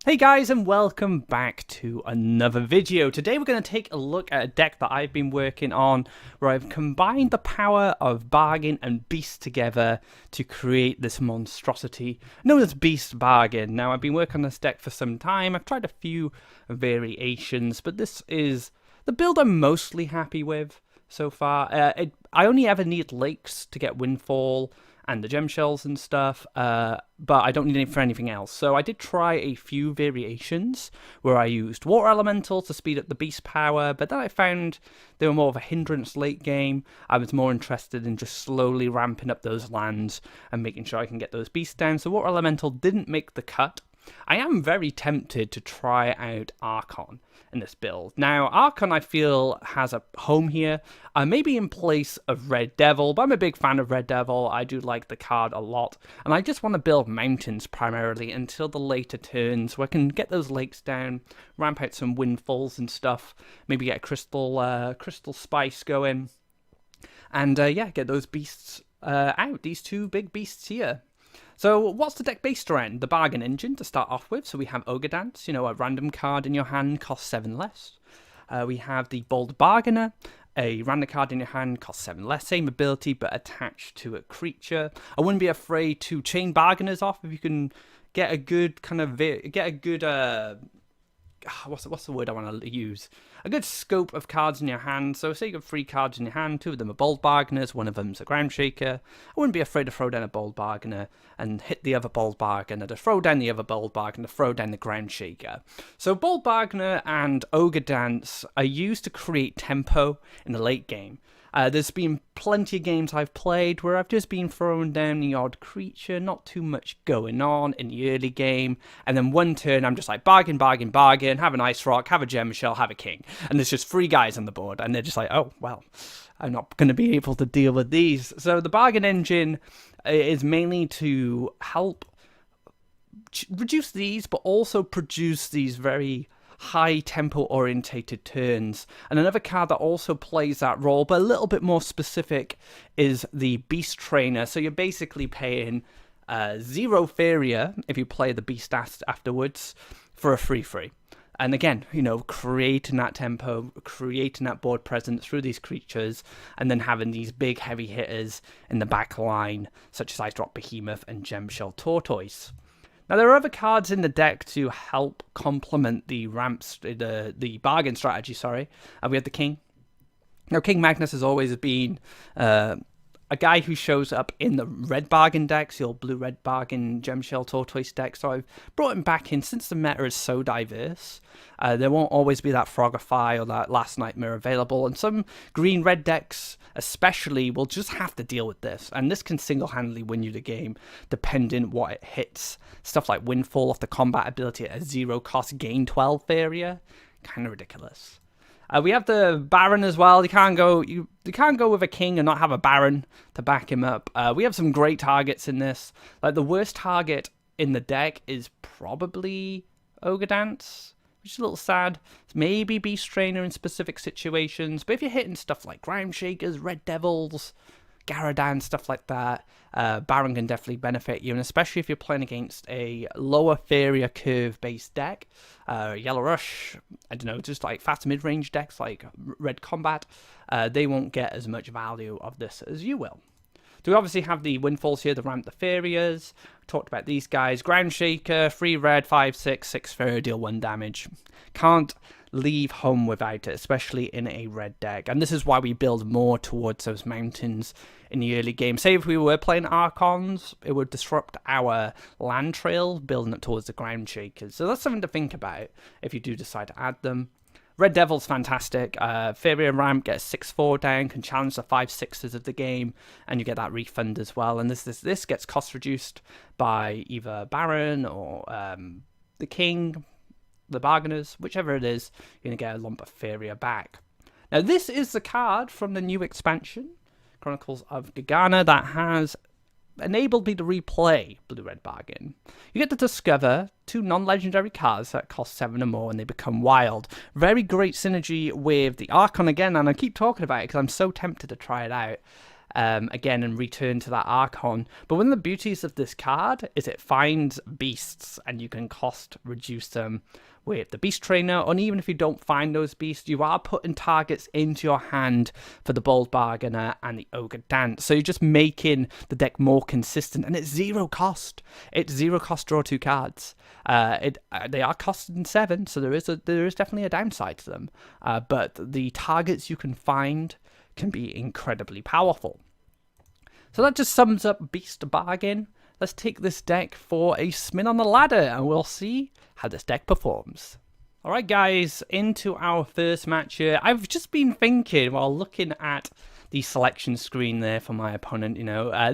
Hey guys, and welcome back to another video. Today we're going to take a look at a deck that I've been working on where I've combined the power of Bargain and Beast together to create this monstrosity known as Beast Bargain. Now, I've been working on this deck for some time. I've tried a few variations, but this is the build I'm mostly happy with so far. I only ever need lakes to get Windfall and the gem shells and stuff, but I don't need it for anything else. So I did try a few variations where I used water elemental to speed up the beast power, but then I found they were more of a hindrance late game. I was more interested in just slowly ramping up those lands and making sure I can get those beasts down. So water elemental didn't make the cut. I am very tempted to try out Archon in this build. Now, Archon, I feel, has a home here, maybe in place of Red Devil, but I'm a big fan of Red Devil. I do like the card a lot, and I just want to build mountains primarily until the later turns where I can get those lakes down, ramp out some windfalls and stuff, maybe get a crystal spice going, and yeah, get those beasts out, these two big beasts here. So what's the deck based around? The Bargain Engine to start off with. So we have Ogre Dance, a random card in your hand, costs 7 less. We have the Bold Bargainer, a random card in your hand, costs 7 less. Same ability, but attached to a creature. I wouldn't be afraid to chain Bargainers off if you can get a good what's the word I want to use? A good scope of cards in your hand. So say you have 3 cards in your hand, 2 of them are Bold Bargainers, 1 of them's a Ground Shaker. I wouldn't be afraid to throw down a Bold Bargainer and hit the other Bold Bargainer, to throw down the other Bold Bargainer, to throw down the Ground Shaker. So Bold Bargainer and Ogre Dance are used to create tempo in the late game. There's been plenty of games I've played where I've just been throwing down the odd creature, not too much going on in the early game, and then one turn I'm just like bargain, bargain, bargain, have an Ice Rock, have a Gem Shell, have a King, and there's just 3 guys on the board, and they're just like, oh, well, I'm not going to be able to deal with these. So the Bargain Engine is mainly to help reduce these, but also produce these very high tempo orientated turns. And another card that also plays that role, but a little bit more specific, is the Beast Trainer. So you're basically paying 0 Faeria if you play the Beast afterwards for a free. And again, creating that tempo, creating that board presence through these creatures, and then having these big heavy hitters in the back line, such as Ice Drop Behemoth and Gemshell Tortoise. Now, there are other cards in the deck to help complement the the bargain strategy, sorry. We have the King. Now, King Magnus has always been a guy who shows up in the red bargain decks, the old blue-red bargain Gemshell Tortoise deck. So I've brought him back in since the meta is so diverse. There won't always be that Frogify or that Last Nightmare available. And some green-red decks especially will just have to deal with this. And this can single-handedly win you the game, depending what it hits. Stuff like Windfall off the combat ability at a 0 cost, gain 12 area. Kind of ridiculous. We have the Baron as well. You can't go with a King and not have a Baron to back him up. We have some great targets in this. Like, the worst target in the deck is probably Ogre Dance, which is a little sad. It's maybe Beast Trainer in specific situations, but if you're hitting stuff like Ground Shakers, Red Devils, Garadan, stuff like that, Baron can definitely benefit you, and especially if you're playing against a lower Faeria curve based deck, Yellow Rush, I don't know, just like fast mid-range decks like Red Combat, they won't get as much value of this as you will. So we obviously have the Windfalls here to ramp the Faerias. Talked about these guys. Ground Shaker, 3 red, 5/6, 6 Faeria, deal 1 damage. Can't leave home without it, especially in a red deck. And this is why we build more towards those mountains in the early game. Say if we were playing Archons, it would disrupt our land trail, building it towards the Ground Shakers. So that's something to think about if you do decide to add them. Red Devil's fantastic. Faeria ramp, get a 6/4 down, can challenge the 5/6s of the game, and you get that refund as well. And this gets cost reduced by either Baron or the King, the Bargainers, whichever it is, you're going to get a lump of Faeria back. Now, this is the card from the new expansion, Chronicles of Gagana, that has enabled me to replay Blue-Red Bargain. You get to discover 2 non-legendary cards that cost 7 or more and they become wild. Very great synergy with the Archon again, and I keep talking about it because I'm so tempted to try it out. again and return to that Archon. But one of the beauties of this card is it finds beasts, and you can cost reduce them with the Beast Trainer, and even if you don't find those beasts, you are putting targets into your hand for the Bold Bargainer and the Ogre Dance. So you're just making the deck more consistent, and it's zero cost. It's zero cost, draw 2 cards. They are costing 7, so there is definitely a downside to them. But the targets you can find can be incredibly powerful. So that just sums up Beast Bargain. Let's take this deck for a spin on the ladder, and we'll see how this deck performs. Alright guys, into our first match here. I've just been thinking while looking at the selection screen there for my opponent,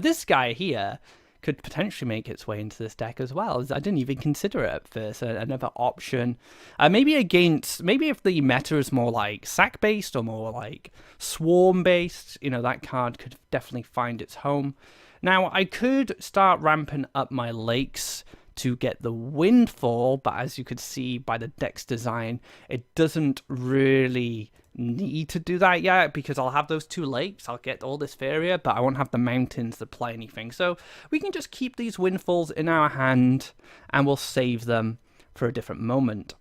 this guy here could potentially make its way into this deck as well. I didn't even consider it at first, another option. Maybe if the meta is more like sack-based or more like swarm-based, that card could definitely find its home. Now, I could start ramping up my lakes to get the Windfall, but as you could see by the deck's design, it doesn't really need to do that yet, because I'll have those 2 lakes, I'll get all this Faeria, but I won't have the mountains to play anything. So we can just keep these Windfalls in our hand, and we'll save them for a different moment.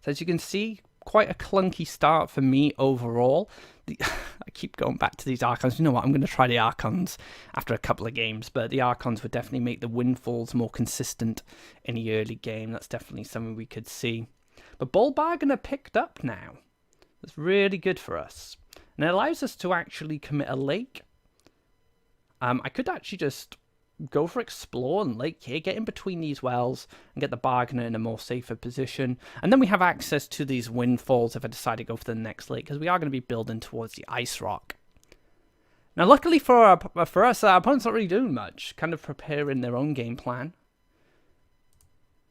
So as you can see, quite a clunky start for me overall. I keep going back to these Archons. You know what? I'm going to try the Archons after a couple of games, but the Archons would definitely make the Windfalls more consistent in the early game. That's definitely something we could see. But Bold Bargainer picked up now. That's really good for us. And it allows us to actually commit a lake. I could actually just go for Explore and Lake here, get in between these wells and get the Bargainer in a more safer position. And then we have access to these Windfalls if I decide to go for the next lake, because we are going to be building towards the Ice Rock. Now luckily for us, our opponent's not really doing much, kind of preparing their own game plan.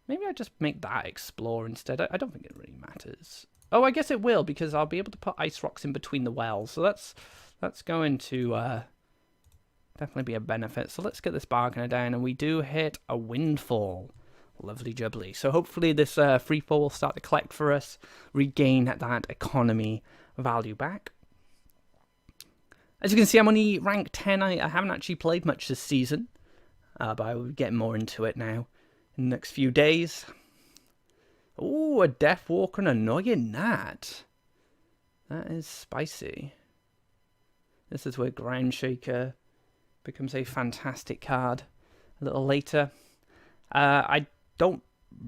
Maybe I just make that Explore instead. I don't think it really matters. Oh, I guess it will, because I'll be able to put Ice Rocks in between the wells. So that's going to definitely be a benefit. So let's get this Bargainer down, and we do hit a Windfall. Lovely jubbly. So hopefully this free fall will start to collect for us, regain that economy value back. As you can see, I'm only rank 10. I haven't actually played much this season, but I will be getting more into it now in the next few days. Oh, a Death Walker and Annoying Gnat. That is spicy. This is where Ground Shaker becomes a fantastic card a little later. I don't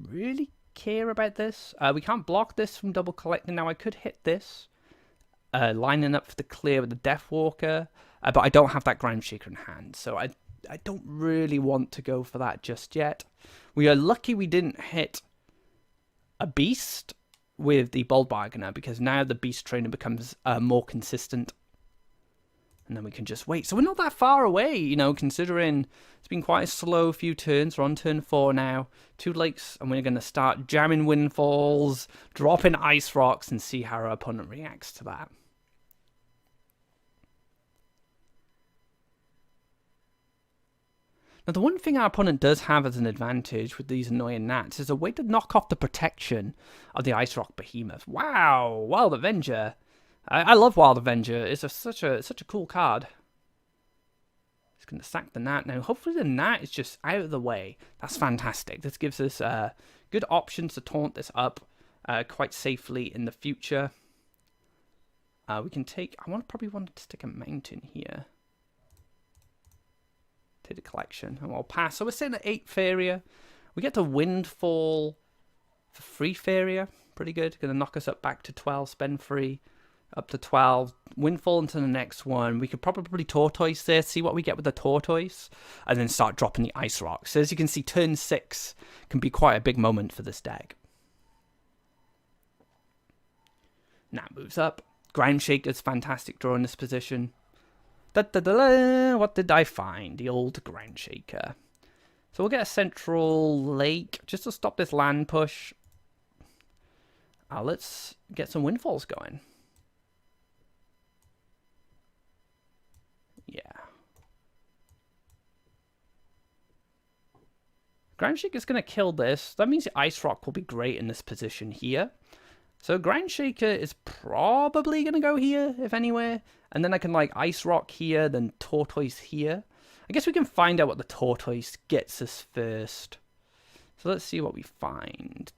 really care about this. We can't block this from double collecting. Now I could hit this, lining up for the clear with the Death Walker, but I don't have that Ground Shaker in hand, so I don't really want to go for that just yet. We are lucky we didn't hit a Beast with the Bold Bargainer, because now the Beast Trainer becomes more consistent. And then we can just wait. So we're not that far away, considering it's been quite a slow few turns. We're on turn 4 now. 2 lakes, and we're going to start jamming Windfalls, dropping Ice Rocks, and see how our opponent reacts to that. Now, the one thing our opponent does have as an advantage with these Annoying Gnats is a way to knock off the protection of the Ice Rock Behemoth. Wow, Wild Avenger. I love Wild Avenger. It's such a cool card. Just going to sack the Gnat now. Hopefully the Gnat is just out of the way. That's fantastic. This gives us good options to taunt this up quite safely in the future. We can take... I probably want to stick a mountain here. Take the collection. And we'll pass. So we're sitting at 8 Faeria. We get the Windfall for 3 Faeria. Pretty good. Going to knock us up back to 12. Spend 3. Up to 12, Windfall into the next one. We could probably Tortoise there, see what we get with the Tortoise, and then start dropping the Ice Rocks. So as you can see, turn 6 can be quite a big moment for this deck. Gnat moves up. Ground Shaker's fantastic draw in this position. What did I find? The old Ground Shaker. So we'll get a Central Lake just to stop this land push. Let's get some Windfalls going. Yeah. Ground Shaker's going to kill this. That means the Ice Rock will be great in this position here. So Ground Shaker is probably going to go here, if anywhere. And then I can like Ice Rock here, then Tortoise here. I guess we can find out what the Tortoise gets us first. So let's see what we find.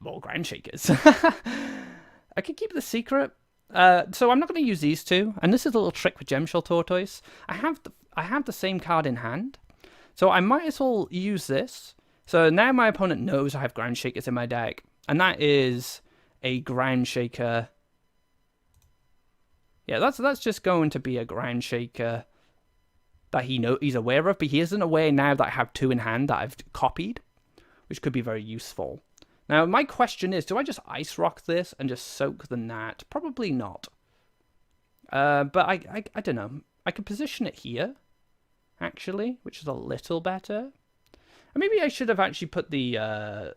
More Ground Shakers. I can keep the secret. So I'm not going to use these two. And this is a little trick with Gemshell Tortoise. I have the same card in hand. So I might as well use this. So now my opponent knows I have Ground Shakers in my deck. And that is a Ground Shaker. Yeah, that's just going to be a Ground Shaker that he's aware of. But he isn't aware now that I have two in hand that I've copied, which could be very useful. Now, my question is, do I just Ice Rock this and just soak the Nat? Probably not. But I don't know. I could position it here, actually, which is a little better. And maybe I should have actually put the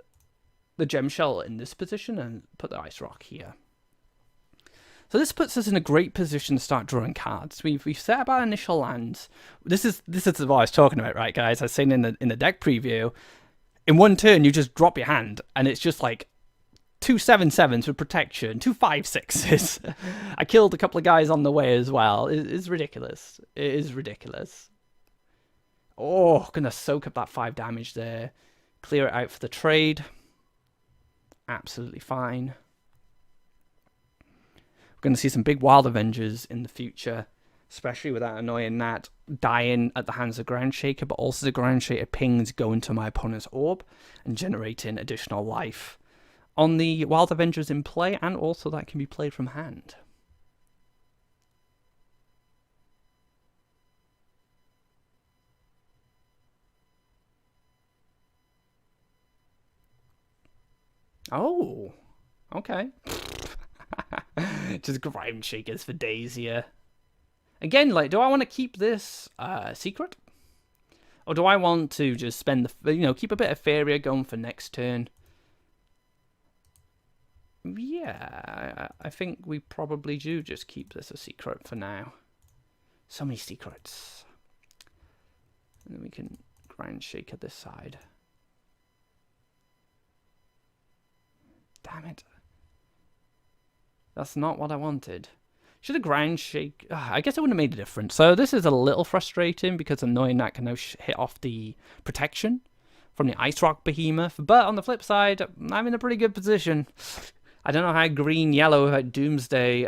Gem Shell in this position and put the Ice Rock here. So this puts us in a great position to start drawing cards. We've set up our initial lands. This is what I was talking about, right, guys? I was saying in the deck preview. In one turn, you just drop your hand, and it's just like 2 7/7s with protection, 2 5/6s. I killed a couple of guys on the way as well. It's ridiculous. It is ridiculous. Oh, gonna soak up that 5 damage there. Clear it out for the trade. Absolutely fine. We're going to see some big Wild Avengers in the future, especially with that annoying Nat dying at the hands of Ground Shaker, but also the Ground Shaker pings going to my opponent's orb and generating additional life on the Wild Avengers in play, and also that can be played from hand. Oh, okay. Just Ground Shakers for days here. Again, like, do I want to keep this secret? Or do I want to just spend the, keep a bit of Faeria going for next turn? Yeah, I think we probably do just keep this a secret for now. So many secrets. And then we can Ground Shaker this side. Damn it. That's not what I wanted. Should have Ground Shake. I guess it wouldn't have made a difference. So this is a little frustrating because annoying that can now hit off the protection from the Ice Rock Behemoth. But on the flip side, I'm in a pretty good position. I don't know how green-yellow at Doomsday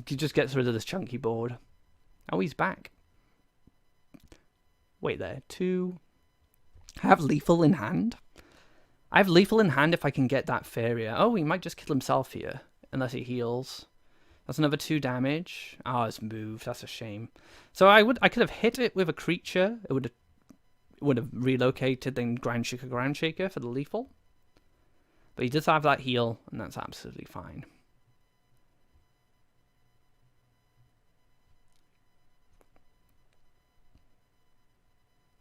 just gets rid of this chunky board. Oh, he's back. Wait there. 2. I have Lethal in hand. I have Lethal in hand if I can get that Faeria. Oh, he might just kill himself here. Unless he heals. That's another 2 damage. Oh, it's moved. That's a shame. So I could have hit it with a creature. It would have relocated then Ground Shaker for the lethal. But he does have that heal, and that's absolutely fine.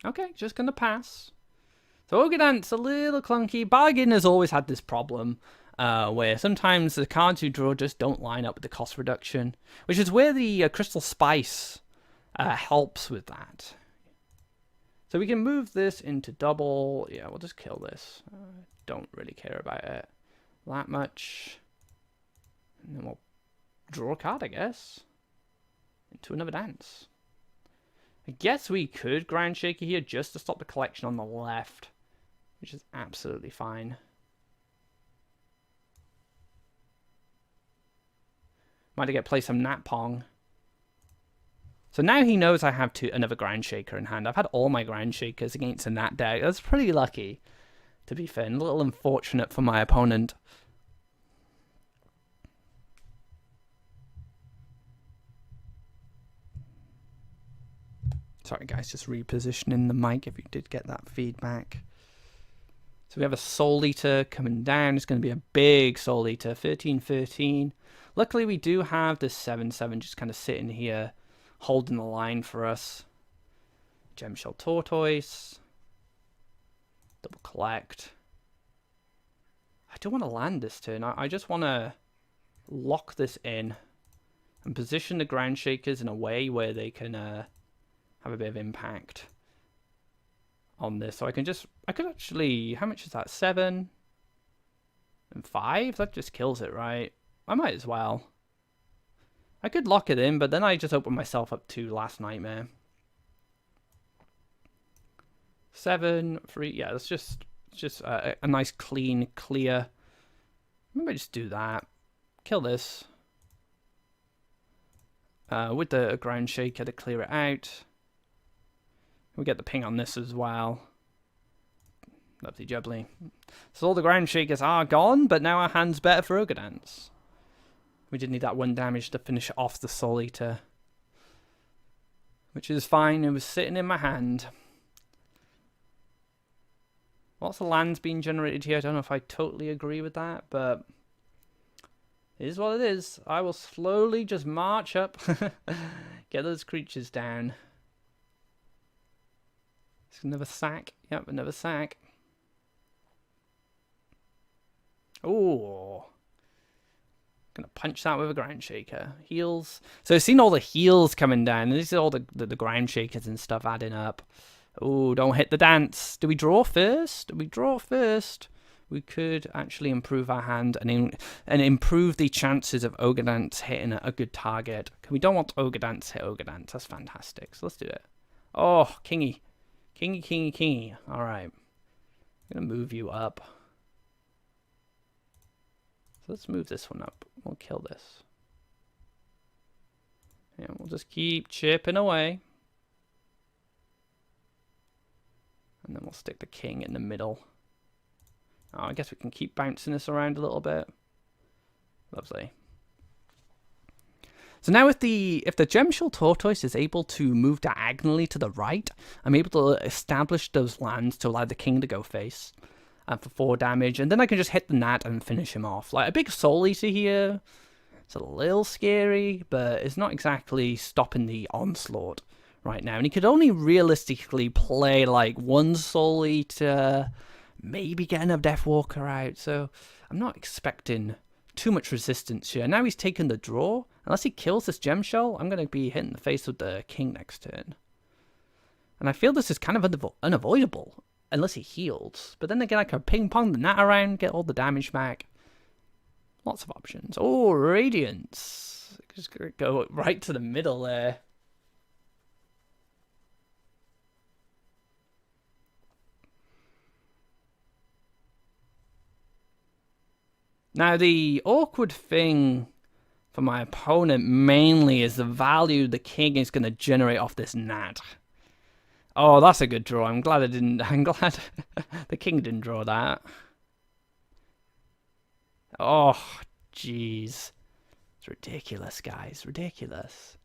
Okay, just gonna pass. So Ogre-Dance, a little clunky. Bargain has always had this problem. Where sometimes the cards you draw just don't line up with the cost reduction, which is where the Crystal Spice helps with that. So we can move this into double. Yeah, we'll just kill this. Don't really care about it that much. And then we'll draw a card, I guess, into another dance. I guess we could Ground Shaker here just to stop the collection on the left, which is absolutely fine. Might have play some Nat Pong. So now he knows I have another Ground Shaker in hand. I've had all my Ground Shakers against a Nat deck. That's pretty lucky, to be fair. And a little unfortunate for my opponent. Sorry guys, just repositioning the mic if you did get that feedback. So we have a Soul Eater coming down. It's going to be a big Soul Eater, 13/13. Luckily, we do have this 7/7 just kind of sitting here, holding the line for us. Gemshell Tortoise. Double collect. I don't want to land this turn. I just want to lock this in and position the Ground Shakers in a way where they can have a bit of impact on this. So I could actually, how much is that? 7? And 5? That just kills it, right? I might as well. I could lock it in, but then I just opened myself up to Last Nightmare. 7, 3. Yeah, it's just a nice, clean, clear. Maybe I just do that. Kill this. With the ground shaker to clear it out. We get the ping on this as well. Lovely jubbly. So all the ground shakers are gone, but now our hand's better for Ogre Dance. We did need that 1 damage to finish off the Soul Eater. Which is fine, it was sitting in my hand. Lots of lands being generated here. I don't know if I totally agree with that, but it is what it is. I will slowly just march up. Get those creatures down. It's another sack. Yep, another sack. Oh, gonna punch that with a ground shaker. Heals. So I've seen all the heals coming down. And these are all the ground shakers and stuff adding up. Oh, don't hit the dance. Do we draw first? Do we draw first? We could actually improve our hand and improve the chances of Ogre Dance hitting a good target. We don't want Ogre Dance hit Ogre Dance. That's fantastic. So let's do it. Oh, kingy. Kingy, kingy, kingy. All right. I'm gonna move you up. So let's move this one up. We'll kill this. And we'll just keep chipping away. And then we'll stick the king in the middle. Oh, I guess we can keep bouncing this around a little bit. Lovely. So now if the Gemshell Tortoise is able to move diagonally to the right, I'm able to establish those lands to allow the king to go face. For 4 damage, and then I can just hit the Nat and finish him off. Like a big Soul Eater here. It's a little scary, but it's not exactly stopping the onslaught right now. And he could only realistically play like 1 Soul Eater, maybe get another Deathwalker out. So I'm not expecting too much resistance here. Now he's taken the draw. Unless he kills this Gemshell, I'm going to be hitting the face with the king next turn. And I feel this is kind of unavoidable. Unless he heals. But then again, I can ping-pong the Nat around, get all the damage back. Lots of options. Oh, Radiance. Just gonna go right to the middle there. Now, the awkward thing for my opponent mainly is the value the king is going to generate off this Nat. Oh, that's a good draw. I'm glad the king didn't draw that. Oh, jeez. It's ridiculous, guys. Ridiculous.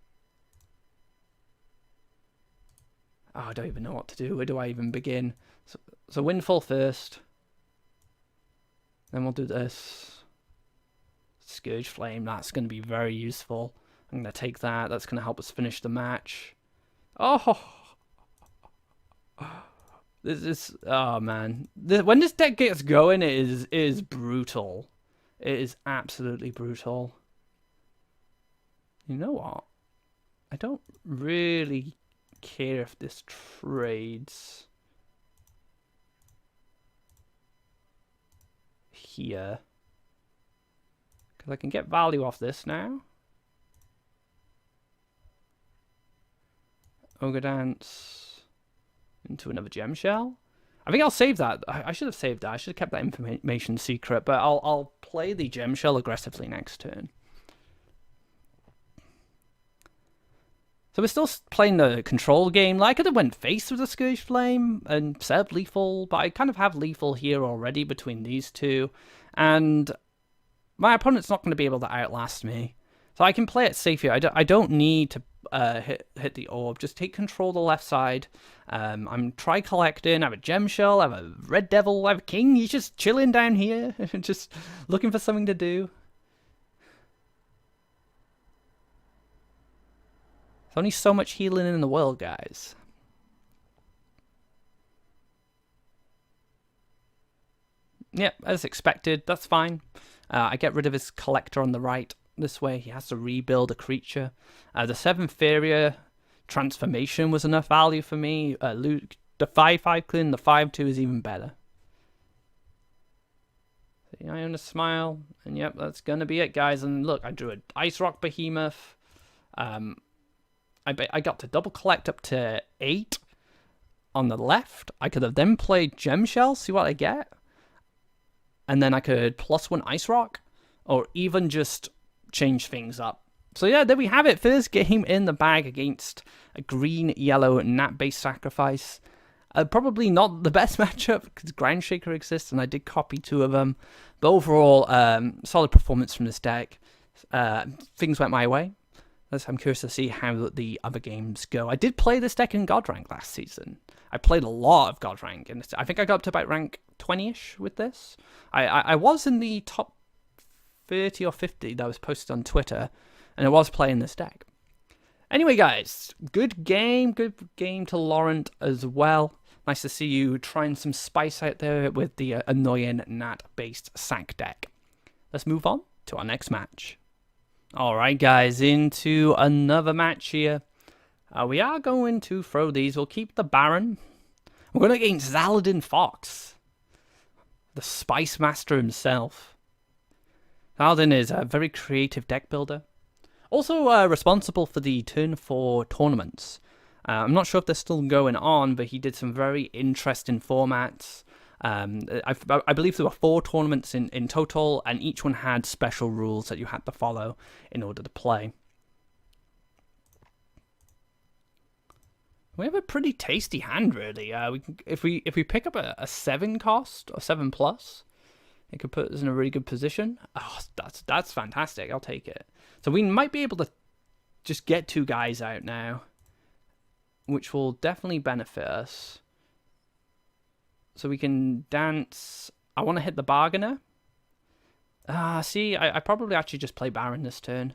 Oh, I don't even know what to do. Where do I even begin? So Windfall first. Then we'll do this. Scourge Flame. That's going to be very useful. I'm going to take that. That's going to help us finish the match. Oh! This is, oh man, when this deck gets going, it is brutal. It is absolutely brutal. You know what? I don't really care if this trades here, because I can get value off this now. Ogre Dance into another Gemshell. I think I'll save that. I should have saved that. I should have kept that information secret, but I'll play the Gemshell aggressively next turn. So we're still playing the control game. Like I could have went face with the Scourge Flame and set up lethal, but I kind of have lethal here already between these two, and my opponent's not going to be able to outlast me. So I can play it safe here. I don't need to hit the orb. Just take control of the left side. I'm collecting. I have a Gemshell. I have a Red Devil. I have a King. He's just chilling down here, just looking for something to do. There's only so much healing in the world, guys. Yep, as expected. That's fine. I get rid of his collector on the right. This way, he has to rebuild a creature. The 7 Faeria transformation was enough value for me. The 5/5 clean, the 5/2 is even better. The Eye on a Smile. And yep, that's going to be it, guys. And look, I drew an Ice Rock Behemoth. I got to double collect up to 8 on the left. I could have then played Gem Shell, see what I get. And then I could +1 Ice Rock, or even just change things up. So yeah, there we have it. First game in the bag against a green-yellow Nat-based Sacrifice. Probably not the best matchup, because Ground Shaker exists, and I did copy 2 of them. But overall, solid performance from this deck. Things went my way. I'm curious to see how the other games go. I did play this deck in God Rank last season. I played a lot of God Rank, and I think I got up to about rank 20-ish with this. I was in the top 30 or 50 that was posted on Twitter, and I was playing this deck. Anyway, guys, good game to Laurent as well. Nice to see you trying some spice out there with the annoying Nat-based sack deck. Let's move on to our next match. Alright guys, into another match here. We are going to throw these. We'll keep the Baron. We're going against Zaladin Fox, the Spice Master himself. Zaladin is a very creative deck builder. Also responsible for the Turn 4 tournaments. I'm not sure if they're still going on, but he did some very interesting formats. I believe there were 4 tournaments in total, and each one had special rules that you had to follow in order to play. We have a pretty tasty hand, really. If we pick up a 7 cost or 7+, it could put us in a really good position. Oh, that's fantastic. I'll take it. So we might be able to just get 2 guys out now, which will definitely benefit us. So we can dance. I want to hit the Bargainer. See, I probably actually just play Baron this turn.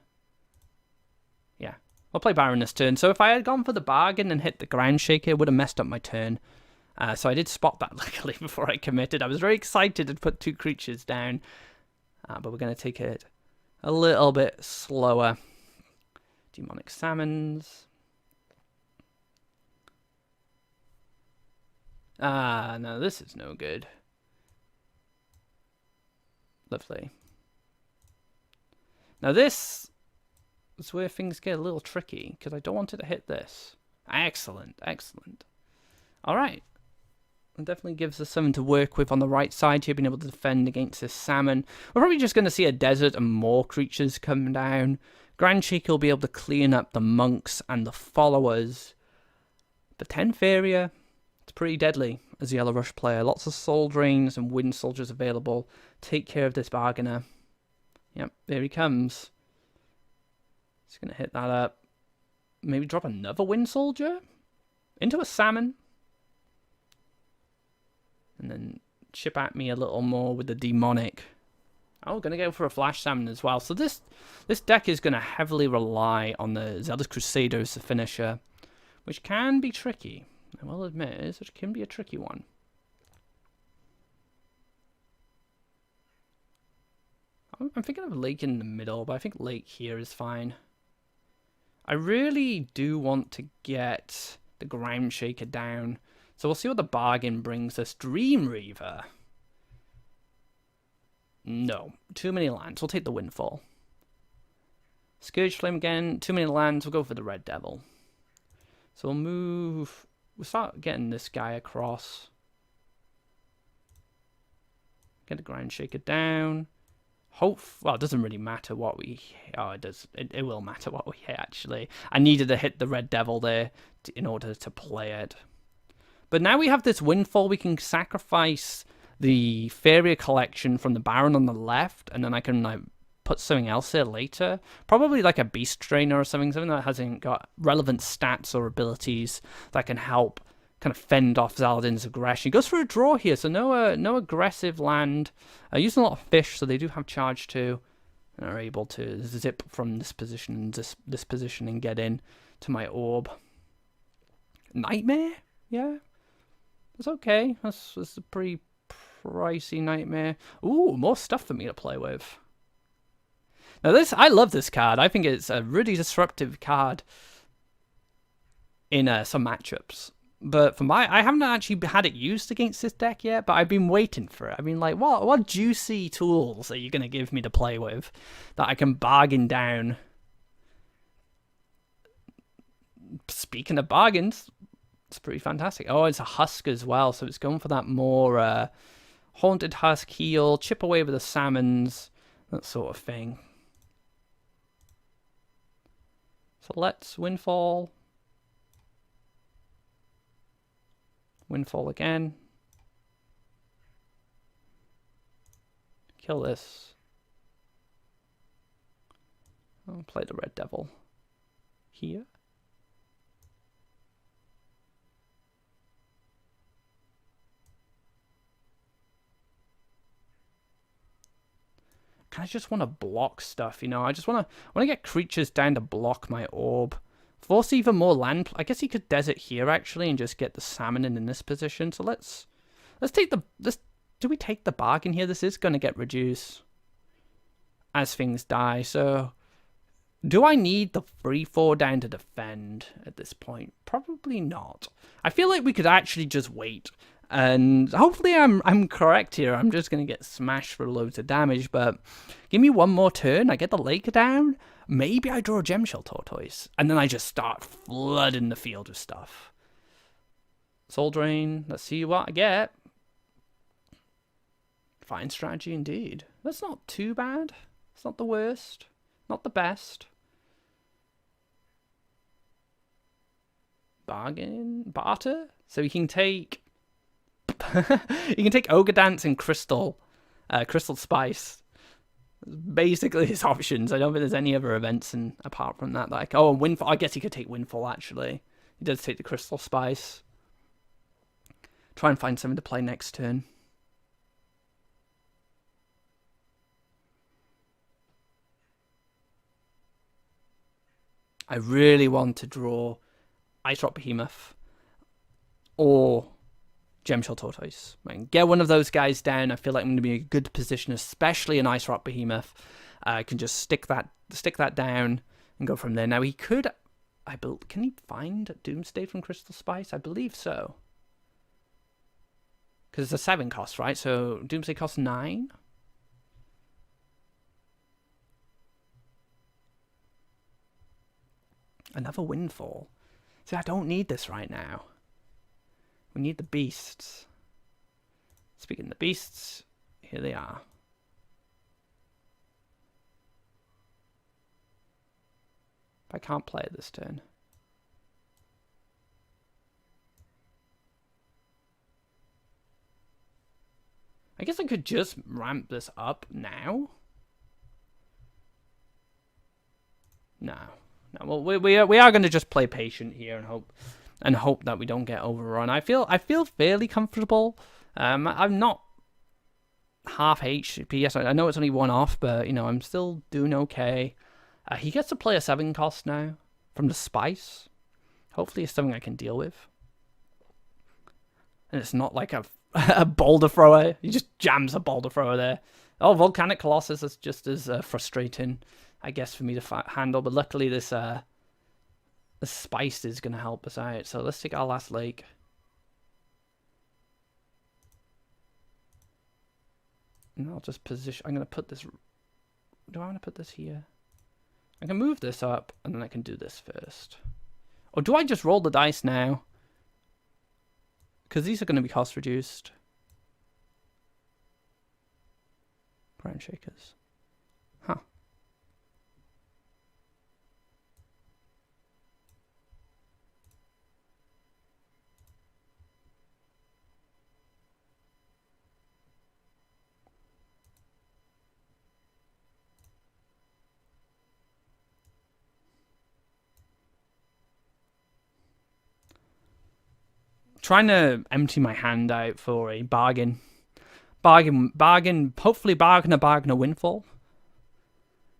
Yeah, I'll play Baron this turn. So if I had gone for the Bargain and hit the Ground Shaker, it would have messed up my turn. So I did spot that luckily before I committed. I was very excited to put 2 creatures down. But we're going to take it a little bit slower. Demonic Salmons. No, this is no good. Lovely. Now this is where things get a little tricky, because I don't want it to hit this. Excellent, excellent. Alright. It definitely gives us something to work with on the right side here, being able to defend against this salmon. We're probably just going to see a desert and more creatures come down. Grand Shaker will be able to clean up the monks and the followers. But 10 Faeria, it's pretty deadly as a Yellow Rush player. Lots of Soul Drains and Wind Soldiers available. Take care of this Bargainer. Yep, there he comes. Just going to hit that up. Maybe drop another Wind Soldier into a salmon. And then chip at me a little more with the Demonic. Oh, going to go for a Flash Salmon as well. So this deck is going to heavily rely on the Zealous Crusader as the finisher, which can be tricky. I will admit, it can be a tricky one. I'm thinking of Lake in the middle, but I think Lake here is fine. I really do want to get the Ground Shaker down. So we'll see what the Bargain brings us. Dream Reaver. No. Too many lands. We'll take the Windfall. Scourge Flame again. Too many lands. We'll go for the Red Devil. So we'll move. We'll start getting this guy across. Get the Ground Shaker down. Well, it doesn't really matter what we... Oh, it does. It will matter what we hit, actually. I needed to hit the Red Devil there in order to play it. But now we have this Windfall. We can sacrifice the Faeria collection from the Baron on the left, and then I can like put something else there later. Probably like a Beast Trainer or something that hasn't got relevant stats or abilities that can help kind of fend off Zaladin's aggression. He goes for a draw here, so no aggressive land. Using a lot of fish, so they do have charge too, and are able to zip from this position, this position, and get in to my orb. Nightmare? Yeah. It's okay. That's a pretty pricey Nightmare. Ooh, more stuff for me to play with. Now I love this card. I think it's a really disruptive card in some matchups. But I haven't actually had it used against this deck yet, but I've been waiting for it. I mean, like, what juicy tools are you going to give me to play with that I can bargain down? Speaking of bargains, it's pretty fantastic. Oh, it's a husk as well, so it's going for that more haunted husk heal, chip away with the salmons, that sort of thing. So let's Windfall. Windfall again. Kill this. I'll play the Red Devil here. I just want to block stuff, you know. I want to get creatures down to block my orb. Force even more land. I guess he could desert here actually and just get the salmon in this position. So let's take the do we take the bargain here? This is going to get reduced as things die. So do I need the 3/4 down to defend at this point? Probably not. I feel like we could actually just wait. And hopefully I'm correct here. I'm just going to get smashed for loads of damage. But give me one more turn. I get the lake down. Maybe I draw a Gemshell Tortoise. And then I just start flooding the field with stuff. Soul Drain. Let's see what I get. Fine strategy indeed. That's not too bad. It's not the worst. Not the best. Bargain. Barter. So you can take... you can take Ogre Dance and Crystal Spice. Basically his options. I don't think there's any other events apart from that. Like, oh, Windfall. I guess he could take Windfall actually. He does take the Crystal Spice. Try and find something to play next turn. I really want to draw Ice Rock Behemoth or Gemshell Tortoise. I can get one of those guys down. I feel like I'm going to be in a good position, especially an Ice Rock Behemoth. I can just stick that down and go from there. Now he could, can he find Doomsday from Crystal Spice? I believe so. Because it's a 7 cost, right? So Doomsday costs 9. Another Windfall. See, I don't need this right now. We need the beasts. Speaking of the beasts, here they are. I can't play it this turn. I guess I could just ramp this up now. No. Well, we are going to just play patient here and hope that we don't get overrun. I feel fairly comfortable. I'm not half HP. Yes, I know it's only one off, but you know I'm still doing okay. He gets to play a 7 cost now from the Spice. Hopefully, it's something I can deal with. And it's not like a boulder thrower. He just jams a boulder thrower there. Oh, Volcanic Colossus is just as frustrating, I guess, for me to handle. But luckily, this Spice is going to help us out. So let's take our last lake. And I'll just position... I'm going to put this... Do I want to put this here? I can move this up, and then I can do this first. Or do I just roll the dice now? Because these are going to be cost reduced. Ground Shakers. Huh. Trying to empty my hand out for a bargain. Bargain, hopefully bargain a Windfall.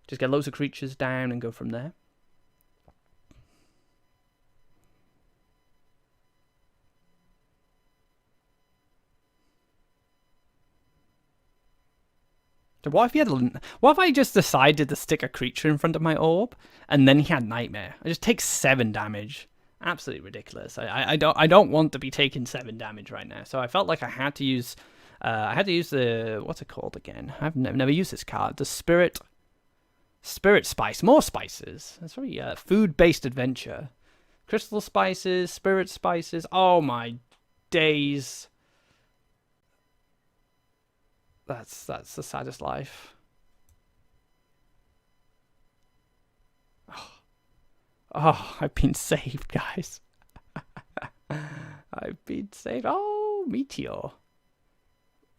Just get loads of creatures down and go from there. So what if I just decided to stick a creature in front of my orb and then he had Nightmare? I just take 7 damage Absolutely ridiculous. I don't want to be taking 7 damage right now. So I felt like I had to use the, what's it called again? I've never used this card. The Spirit Spice. More spices. That's very food-based adventure. Crystal spices, spirit spices. Oh my days. That's the saddest life. Oh, I've been saved, guys. I've been saved. Oh, Meteor.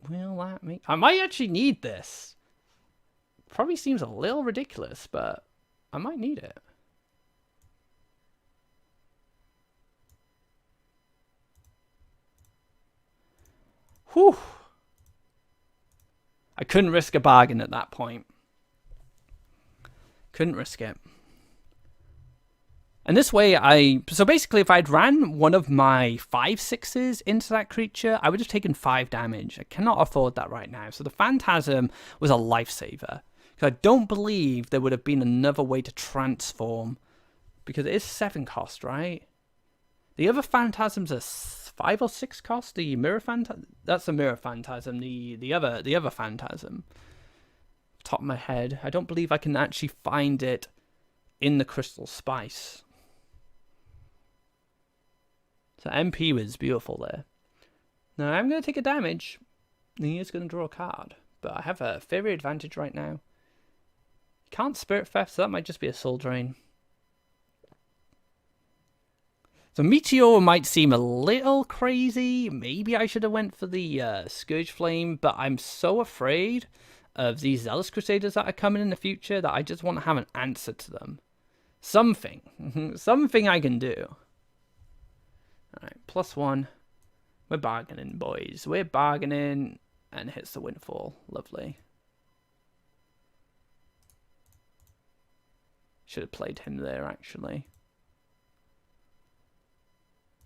Will that make... I might actually need this. Probably seems a little ridiculous, but I might need it. Whew. I couldn't risk a bargain at that point. Couldn't risk it. And this way, so basically, if I'd ran one of my 5/6s into that creature, I would have taken 5 damage. I cannot afford that right now. So the Phantasm was a lifesaver. Because I don't believe there would have been another way to transform. Because it is 7 cost, right? The other Phantasms are 5 or 6 cost. The Mirror Phantasm, that's the Mirror Phantasm. The other Phantasm. Top of my head, I don't believe I can actually find it in the Crystal Spice. So MP was beautiful there. Now I'm going to take a damage. And he is going to draw a card. But I have a Faeria advantage right now. Can't Spirit Theft, so that might just be a Soul Drain. So Meteor might seem a little crazy. Maybe I should have went for the Scourge Flame. But I'm so afraid of these Zealous Crusaders that are coming in the future that I just want to have an answer to them. Something. Something I can do. Alright, +1. We're bargaining, boys. We're bargaining. And hits the Windfall. Lovely. Should have played him there, actually.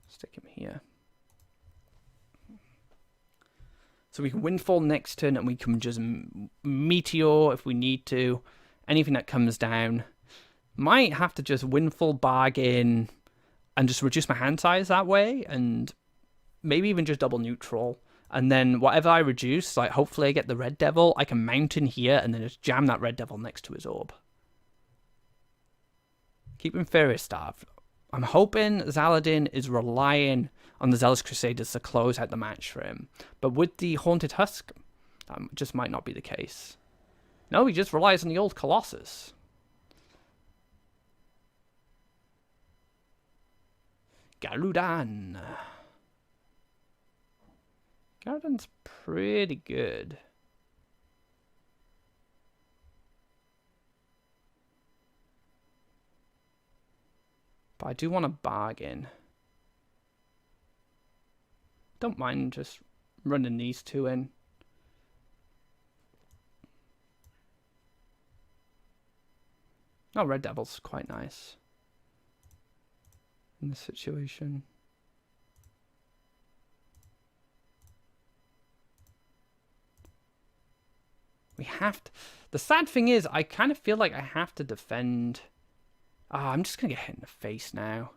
Stick him here. So we can Windfall next turn, and we can just Meteor if we need to. Anything that comes down. Might have to just Windfall bargain and just reduce my hand size that way, and maybe even just double neutral. And then whatever I reduce, like hopefully I get the Red Devil, I can mount in here and then just jam that Red Devil next to his orb. Keep him Faeria starved. I'm hoping Zaladin is relying on the Zealous Crusaders to close out the match for him. But with the Haunted Husk, that just might not be the case. No, he just relies on the old Colossus. Garudan. Garudan's pretty good. But I do want to bargain. Don't mind just running these 2 in. Oh, Red Devil's quite nice in this situation. We have to... The sad thing is, I kind of feel like I have to defend... I'm just going to get hit in the face now.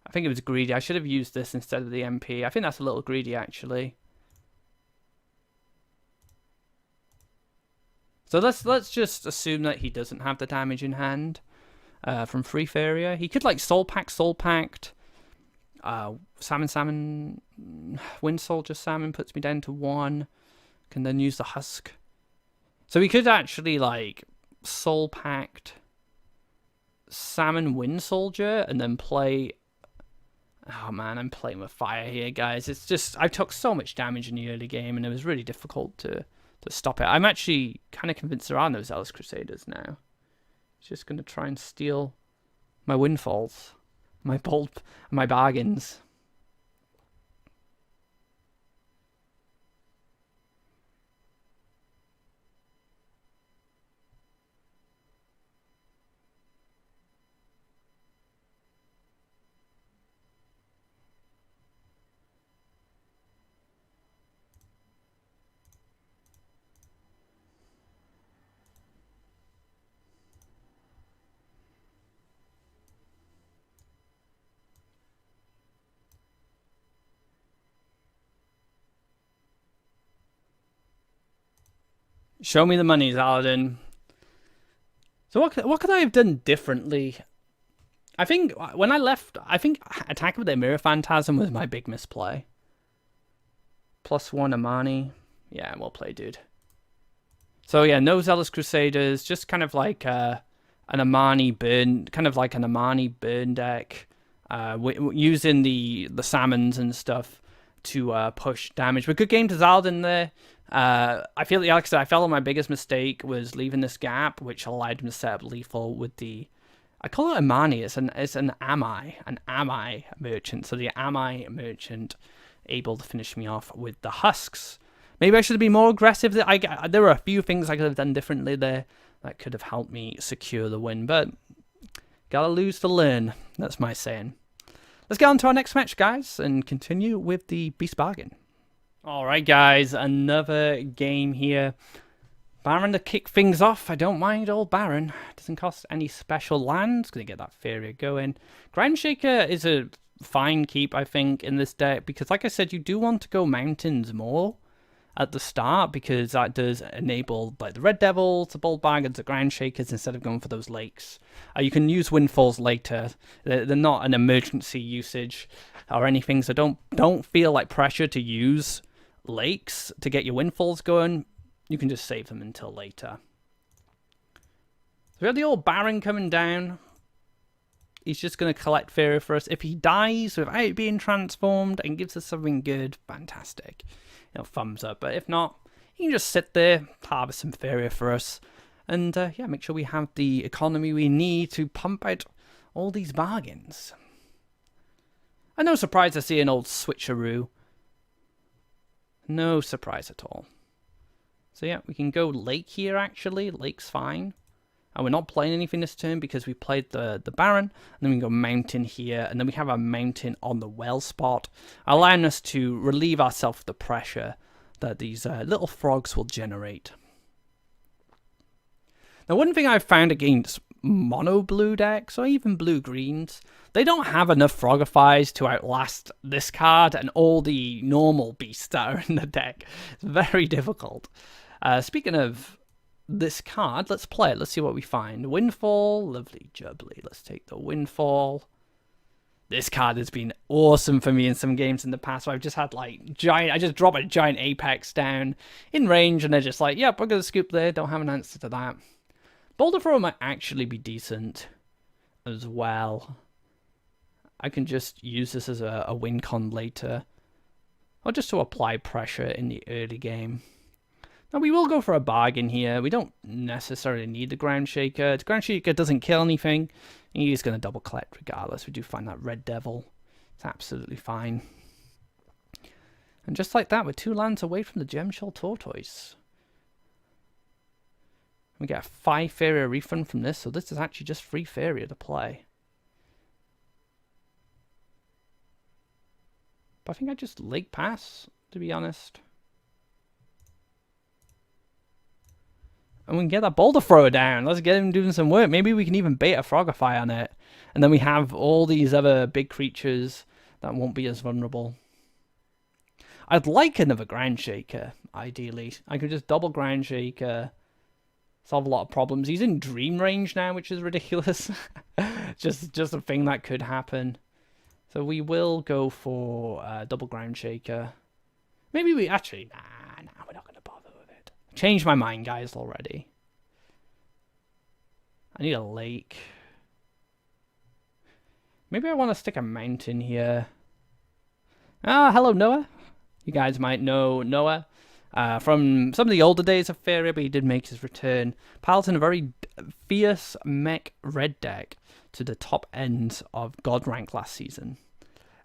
I think it was greedy. I should have used this instead of the MP. I think that's a little greedy, actually. So let's just assume that he doesn't have the damage in hand from Free Faeria. He could, like, Soul Pact. Salmon, Wind Soldier Salmon puts me down to 1. Can then use the Husk. So he could actually, like, Soul Pact, Salmon, Wind Soldier, and then play... Oh, man, I'm playing with fire here, guys. It's just... I took so much damage in the early game, and it was really difficult to stop it. I'm actually kind of convinced there are no Zealous Crusaders now. He's just going to try and steal my windfalls, my bargains. Show me the money, Zaladin. So what could I have done differently? I think when I left, I think Attack of the Mirror Phantasm was my big misplay. +1 Amani. Yeah, well played, dude. So yeah, no Zealous Crusaders, just kind of like an Amani burn, kind of like an Amani burn deck, using the salmons and stuff to push damage. But good game to Zaladin there. I feel like I said, I felt like my biggest mistake was leaving this gap, which allowed him to set up lethal with the. I call it Amani. It's an Ami merchant. So the Ami merchant able to finish me off with the husks. Maybe I should have been more aggressive. There were a few things I could have done differently there that could have helped me secure the win, but gotta lose to learn. That's my saying. Let's get on to our next match, guys, and continue with the Beast Bargain. Alright, guys, another game here. Baron to kick things off. I don't mind old Baron. Doesn't cost any special lands. Gonna get that Faeria going. Grandshaker is a fine keep, I think, in this deck, because like I said, you do want to go mountains more at the start, because that does enable like the Red Devils, the Bold Bargains, the Grandshakers, instead of going for those lakes. You can use Windfalls later. They're not an emergency usage or anything, so don't feel like pressure to use lakes to get your Windfalls going. You can just save them until later. So we have the old Baron coming down. He's just going to collect Faeria for us. If he dies without being transformed and gives us something good, fantastic. Thumbs up. But if not, he can just sit there, harvest some Faeria for us. And yeah, make sure we have the economy we need to pump out all these bargains. And no surprise to see an old switcheroo. No surprise at all. So yeah, we can go lake here actually. Lake's fine. And we're not playing anything this turn because we played the Baron. And then we can go mountain here. And then we have a mountain on the well spot, allowing us to relieve ourselves of the pressure that these little frogs will generate. Now, one thing I've found against mono blue decks, or even blue greens, they don't have enough Frogifies to outlast this card and all the normal beasts that are in the deck. It's very difficult. Speaking of this card, let's play it. Let's see what we find. Windfall, lovely jubbly. Let's take the Windfall. This card has been awesome for me in some games in the past. So I've just had like giant. I just drop a giant Apex down in range, and they're just like, "Yep, we're gonna scoop there." Don't have an answer to that. Boulder Thrower might actually be decent as well. I can just use this as a win con later, or just to apply pressure in the early game. Now, we will go for a bargain here. We don't necessarily need the Groundshaker. The Groundshaker doesn't kill anything. He's going to double collect regardless. We do find that Red Devil. It's absolutely fine. And just like that, we're 2 lands away from the Gemshell Tortoise. We get a 5 Faeria refund from this, so this is actually just free Faeria to play. But I think I just Lake Pass, to be honest. And we can get that Boulder Thrower down. Let's get him doing some work. Maybe we can even bait a Frogify on it. And then we have all these other big creatures that won't be as vulnerable. I'd like another Groundshaker, ideally. I could just double Groundshaker, solve a lot of problems. He's in dream range now, which is ridiculous. just a thing that could happen. So we will go for double Groundshaker. Maybe we actually... Nah, we're not going to bother. Changed my mind, guys, already. I need a lake. Maybe I want to stick a mountain here. Ah, hello, Noah. You guys might know Noah from some of the older days of Faeria, but he did make his return. Piloting a very fierce mech red deck to the top ends of God rank last season.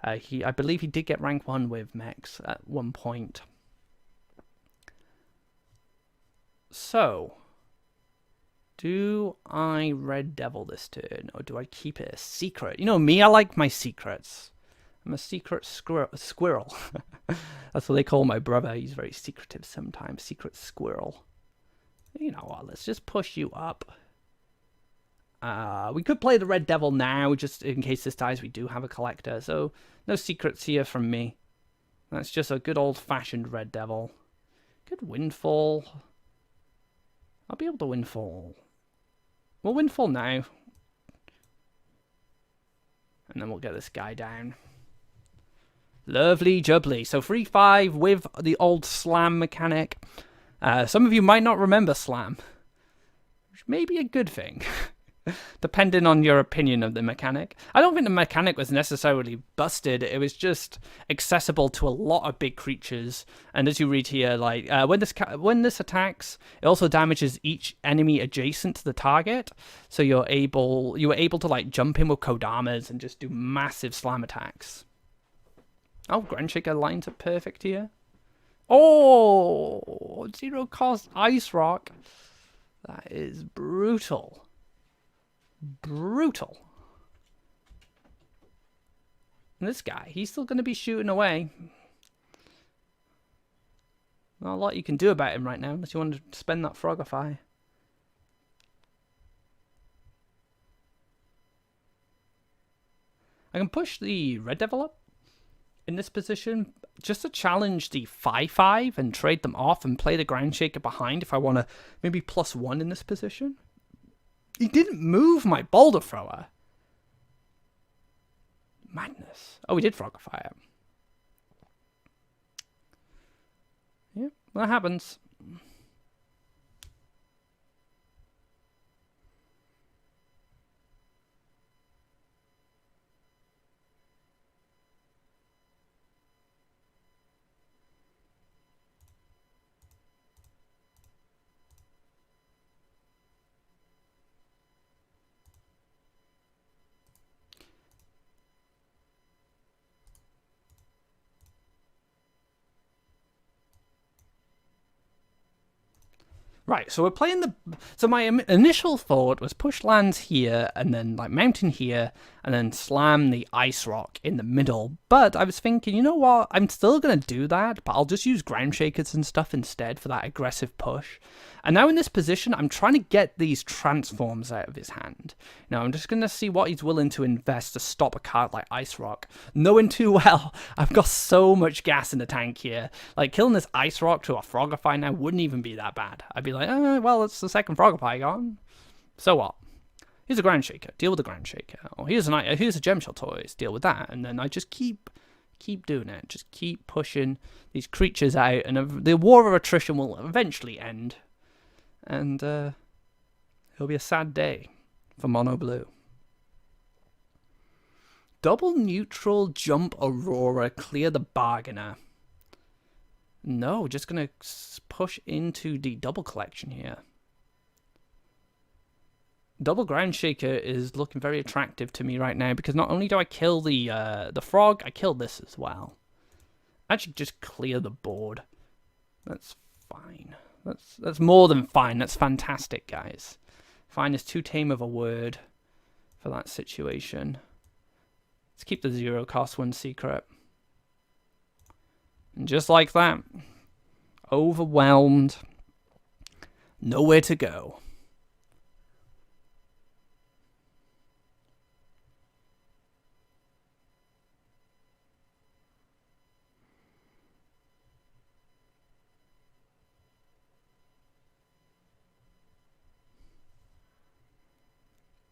I believe he did get rank 1 with mechs at one point. So, do I Red Devil this turn, or do I keep it a secret? You know me, I like my secrets. I'm a secret squirrel. That's what they call my brother. He's very secretive sometimes. Secret squirrel. You know what, let's just push you up. We could play the Red Devil now, just in case this dies. We do have a collector, so no secrets here from me. That's just a good old-fashioned Red Devil. Good Windfall. I'll be able to windfall. We'll windfall now. And then we'll get this guy down. Lovely jubbly. So 3-5 with the old slam mechanic. Some of you might not remember slam, which may be a good thing, depending on your opinion of the mechanic. I don't think the mechanic was necessarily busted. It was just accessible to a lot of big creatures. And as you read here, like when this attacks, it also damages each enemy adjacent to the target. So you were able to like jump in with Kodamas and just do massive slam attacks. Oh, Grandshaker lines up perfect here. Oh, 0 cost Ice Rock. That is brutal. Brutal. And this guy, he's still going to be shooting away. Not a lot you can do about him right now, unless you want to spend that Frogify. I can push the Red Devil up in this position just to challenge the 5-5 and trade them off and play the Grandshaker behind if I want to maybe +1 in this position. He didn't move my Boulder Thrower. Madness. Oh, we did Frogify him. Yep, that happens. Right, so we're playing the... So my initial thought was push lands here, and then like mountain here, and then slam the Ice Rock in the middle. But I was thinking, you know what? I'm still going to do that, but I'll just use Groundshakers and stuff instead for that aggressive push. And now in this position, I'm trying to get these transforms out of his hand. Now, I'm just going to see what he's willing to invest to stop a card like Ice Rock. Knowing too well, I've got so much gas in the tank here. Like, killing this Ice Rock to a Frogify now wouldn't even be that bad. I'd be like, well, it's the second Frogify gone. So what? Here's a Grandshaker. Deal with the Grandshaker. Oh, here's a Gem Shell Toys. Deal with that. And then I just keep doing it. Just keep pushing these creatures out. And the war of attrition will eventually end. And it'll be a sad day for Mono Blue. Double neutral jump Aurora, clear the Bargainer. No, just going to push into the double collection here. Double Grandshaker is looking very attractive to me right now because not only do I kill the frog, I kill this as well. Actually, just clear the board. That's fine. That's more than fine. That's fantastic, guys. Fine is too tame of a word for that situation. Let's keep the 0 cost 1 secret. And just like that, overwhelmed, nowhere to go.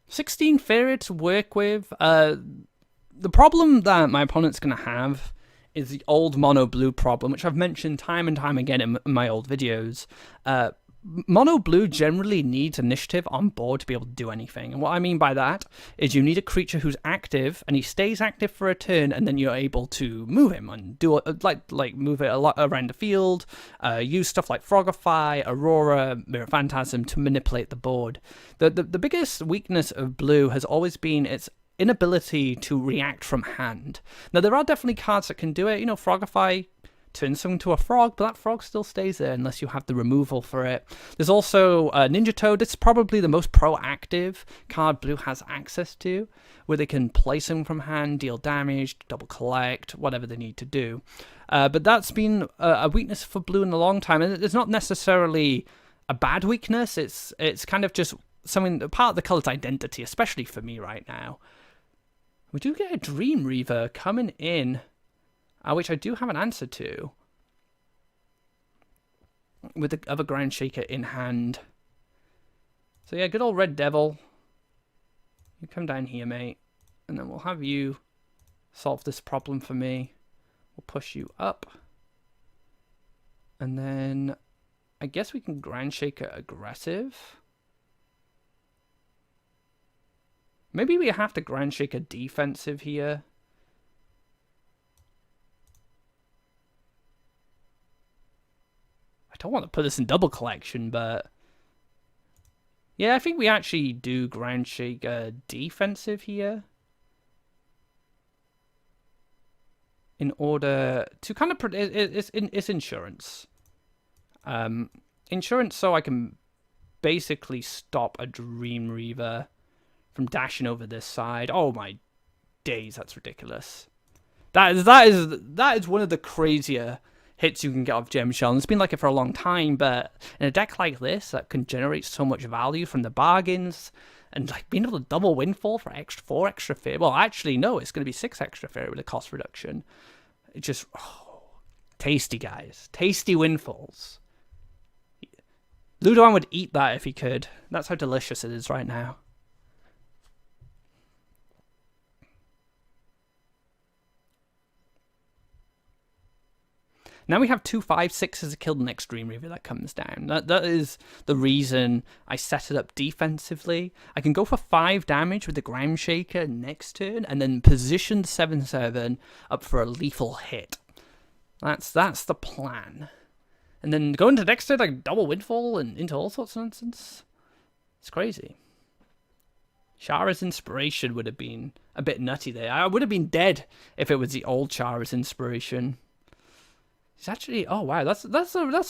$16 Faeria to work with. The problem that my opponent's going to have is the old mono blue problem, which I've mentioned time and time again in my old videos. Mono blue generally needs initiative on board to be able to do anything. And what I mean by that is you need a creature who's active and he stays active for a turn, and then you're able to move him and do like move it a lot around the field, use stuff like Frogify, Aurora, Mirror Phantasm to manipulate the board. The biggest weakness of blue has always been its inability to react from hand. Now, there are definitely cards that can do it. You know, Frogify turns something to a frog, but that frog still stays there unless you have the removal for it. There's also Ninja Toad. It's probably the most proactive card blue has access to, where they can play something from hand, deal damage, double collect, whatever they need to do. But that's been a weakness for blue in a long time, and it's not necessarily a bad weakness. It's kind of just something, part of the color's identity, especially for me right now. We do get a Dream Reaver coming in, which I do have an answer to, with the other Grandshaker in hand. So yeah, good old Red Devil. You come down here, mate. And then we'll have you solve this problem for me. We'll push you up. And then I guess we can Grand Shaker aggressive. Maybe we have to Grand Shaker defensive here. I don't want to put this in double collection, but yeah, I think we actually do Grand Shaker defensive here. In order to kind of... It's insurance. Insurance so I can basically stop a Dream Reaver from dashing over this side. Oh my days, that's ridiculous. That is one of the crazier hits you can get off Gem Shell. And it's been like it for a long time, but in a deck like this that can generate so much value from the bargains and like being able to double windfall for 4 extra Faeria. Well, actually, no, it's going to be 6 extra Faeria with a cost reduction. It just, tasty, guys. Tasty windfalls. Ludoan would eat that if he could. That's how delicious it is right now. Now we have 2 5/6s to kill the next Dream Reaver that comes down. That is the reason I set it up defensively. I can go for 5 damage with the Ground Shaker next turn, and then position 7/7 up for a lethal hit. That's the plan. And then go into next turn, like double windfall and into all sorts of nonsense. It's crazy. Shara's Inspiration would have been a bit nutty there. I would have been dead if it was the old Shara's Inspiration. It's actually, oh wow, that's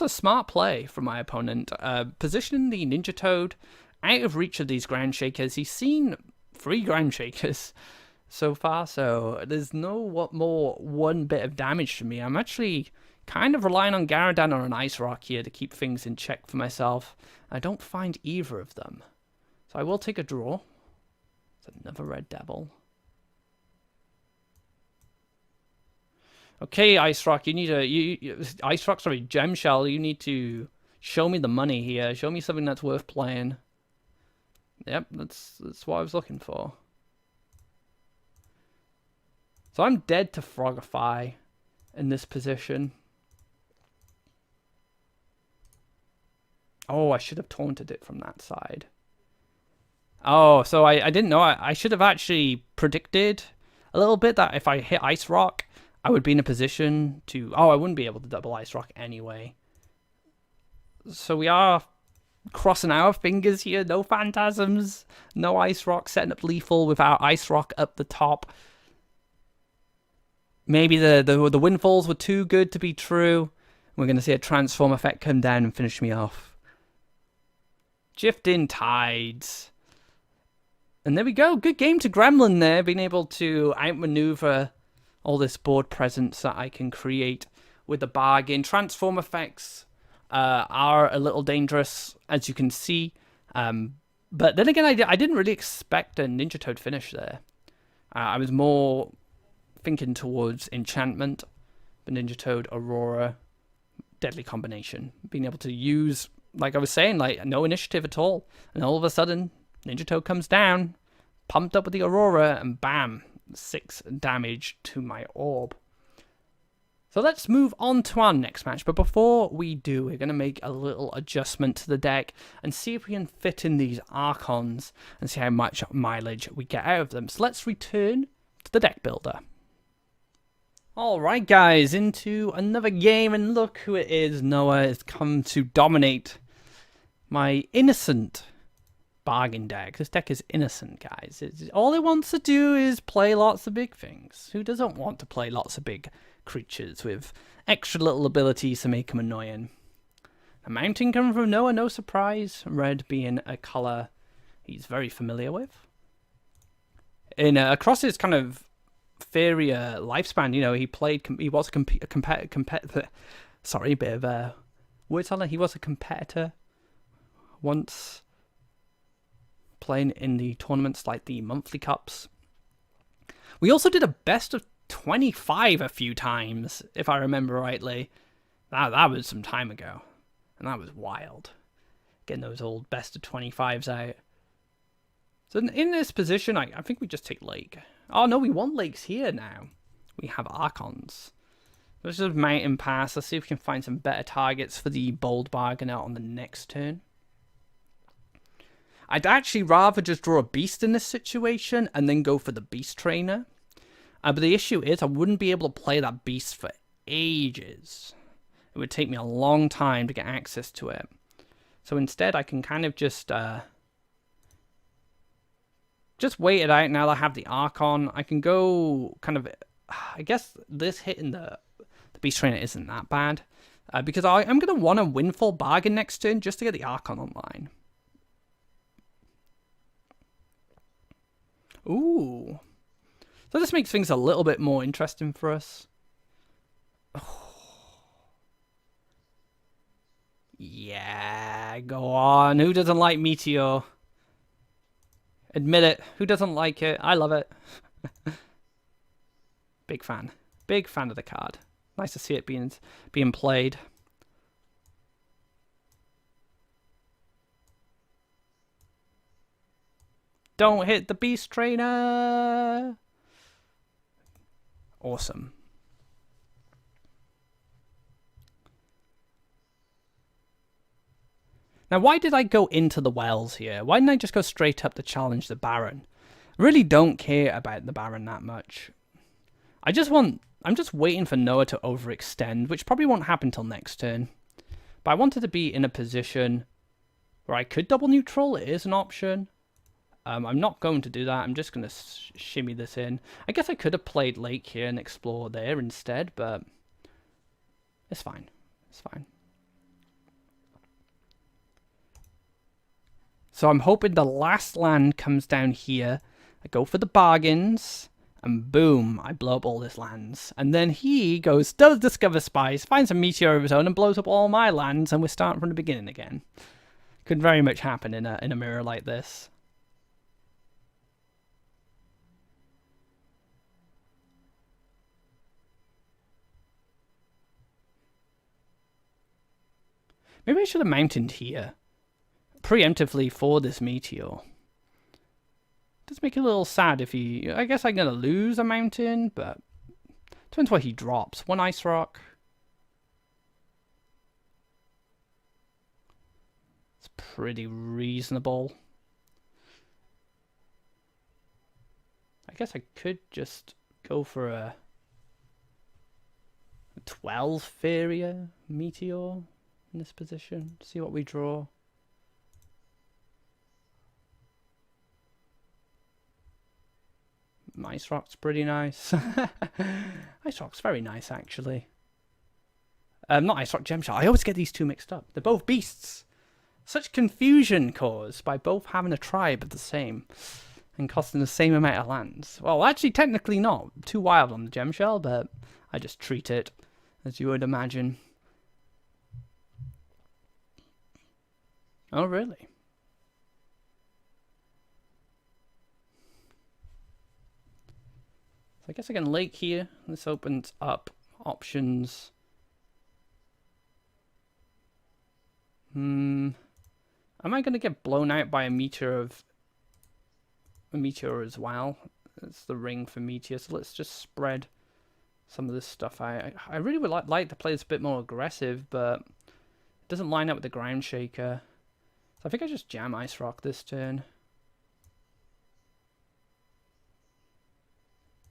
a smart play from my opponent. Positioning the Ninja Toad out of reach of these Ground Shakers. He's seen 3 Ground Shakers so far, so there's no more 1 bit of damage to me. I'm actually kind of relying on Garadan or an Ice Rock here to keep things in check for myself. I don't find either of them, so I will take a draw. It's another Red Devil. Okay, Ice Rock, you need Ice Rock, sorry, Gem Shell, you need to show me the money here. Show me something that's worth playing. Yep, that's what I was looking for. So I'm dead to Frogify in this position. Oh, I should have taunted it from that side. Oh, so I didn't know. I should have actually predicted a little bit that if I hit Ice Rock, I would be in a position to... Oh, I wouldn't be able to double Ice Rock anyway. So we are crossing our fingers here. No Phantasms. No Ice Rock. Setting up lethal without Ice Rock up the top. Maybe the windfalls were too good to be true. We're going to see a transform effect come down and finish me off. Shifting Tides. And there we go. Good game to Gremlin there. Being able to outmaneuver all this board presence that I can create with the bargain. Transform effects are a little dangerous, as you can see. But then again, I didn't really expect a Ninja Toad finish there. I was more thinking towards Enchantment, but Ninja Toad, Aurora, deadly combination. Being able to use, like I was saying, like no initiative at all. And all of a sudden, Ninja Toad comes down, pumped up with the Aurora, and bam, 6 damage to my orb. So let's move on to our next match. But before we do, we're going to make a little adjustment to the deck and see if we can fit in these Archons and see how much mileage we get out of them. So let's return to the deck builder. Alright guys, into another game, and look who it is. Noah has come to dominate my innocent bargain deck. This deck is innocent, guys. All it wants to do is play lots of big things. Who doesn't want to play lots of big creatures with extra little abilities to make them annoying? A mountain coming from Noah, no surprise. Red being a colour he's very familiar with. Across his kind of Faeria lifespan, you know, he was a competitor. Sorry, a bit of a word salad. He was a competitor once, playing in the tournaments like the monthly cups. We also did a best of 25 a few times, if I remember rightly. That was some time ago, and that was wild. Getting those old best of 25s out. So in this position, I think we just take Lake. Oh no, we want Lakes here now. We have Archons. Let's just Mountain Pass. Let's see if we can find some better targets for the Bold Bargainer on the next turn. I'd actually rather just draw a Beast in this situation and then go for the Beast Trainer. But the issue is I wouldn't be able to play that Beast for ages. It would take me a long time to get access to it. So instead I can kind of just wait it out now that I have the Archon. I can go kind of... I guess this hitting the Beast Trainer isn't that bad. Because I'm going to want a Windfall Bargain next turn just to get the Archon online. Ooh. So this makes things a little bit more interesting for us. Oh. Yeah, go on. Who doesn't like Meteor? Admit it. Who doesn't like it? I love it. Big fan. Big fan of the card. Nice to see it being played. Don't hit the Beast Trainer. Awesome. Now, why did I go into the wells here? Why didn't I just go straight up to challenge the Baron? I really don't care about the Baron that much. I'm just waiting for Noah to overextend, which probably won't happen till next turn. But I wanted to be in a position where I could double neutral. It is an option. I'm not going to do that. I'm just going to shimmy this in. I guess I could have played Lake here and explore there instead, but it's fine. It's fine. So I'm hoping the last land comes down here. I go for the bargains, and boom, I blow up all his lands. And then he does discover spies, finds a meteor of his own, and blows up all my lands, and we're starting from the beginning again. Could very much happen in a mirror like this. Maybe I should have mounted here preemptively for this meteor. Does make it a little sad if he... I guess I'm going to lose a mountain, but... Depends what he drops. One Ice Rock. It's pretty reasonable. I guess I could just go for a 12 Faeria meteor in this position. See what we draw. Ice Rock's pretty nice. Ice Rock's very nice, actually. Not Ice Rock, Gem Shot. I always get these two mixed up. They're both beasts. Such confusion caused by both having a tribe of the same and costing the same amount of lands. Well, actually, technically not. Too wild on the Gem Shell, but I just treat it as you would imagine. Oh, really? So I guess I can Lake here. This opens up options. Am I going to get blown out by a meteor as well? It's the ring for meteor, so let's just spread some of this stuff out. I really would like to play this a bit more aggressive, but it doesn't line up with the Ground Shaker. So I think I just jam Ice Rock this turn.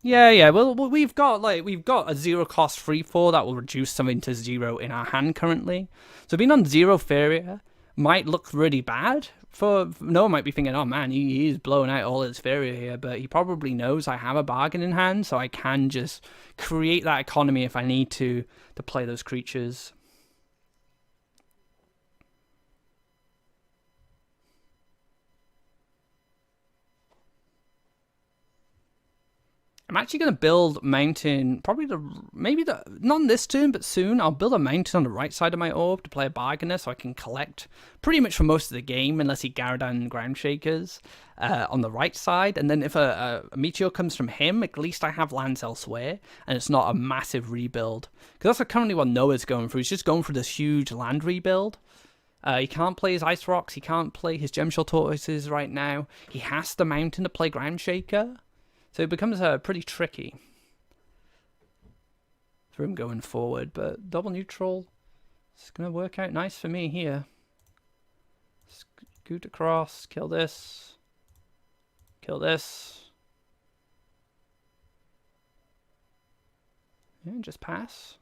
Yeah. Well, we've got a 0 cost 3/4 that will reduce something to 0 in our hand currently. So being on 0 Faeria might look really bad. Noah might be thinking, oh man, he's blowing out all his Faeria here, but he probably knows I have a bargain in hand, so I can just create that economy if I need to play those creatures. I'm actually going to build mountain, not on this turn, but soon. I'll build a mountain on the right side of my orb to play a bargainer so I can collect pretty much for most of the game, unless he Garadan Ground Shakers on the right side. And then if a meteor comes from him, at least I have lands elsewhere, and it's not a massive rebuild. Because that's currently what Noah's going through. He's just going for this huge land rebuild. He can't play his Ice Rocks, he can't play his Gemshell Tortoises right now. He has the Mountain to play Ground Shaker. So it becomes pretty tricky for him going forward. But double neutral, it's going to work out nice for me here. Scoot across, kill this. Kill this. Yeah, just pass.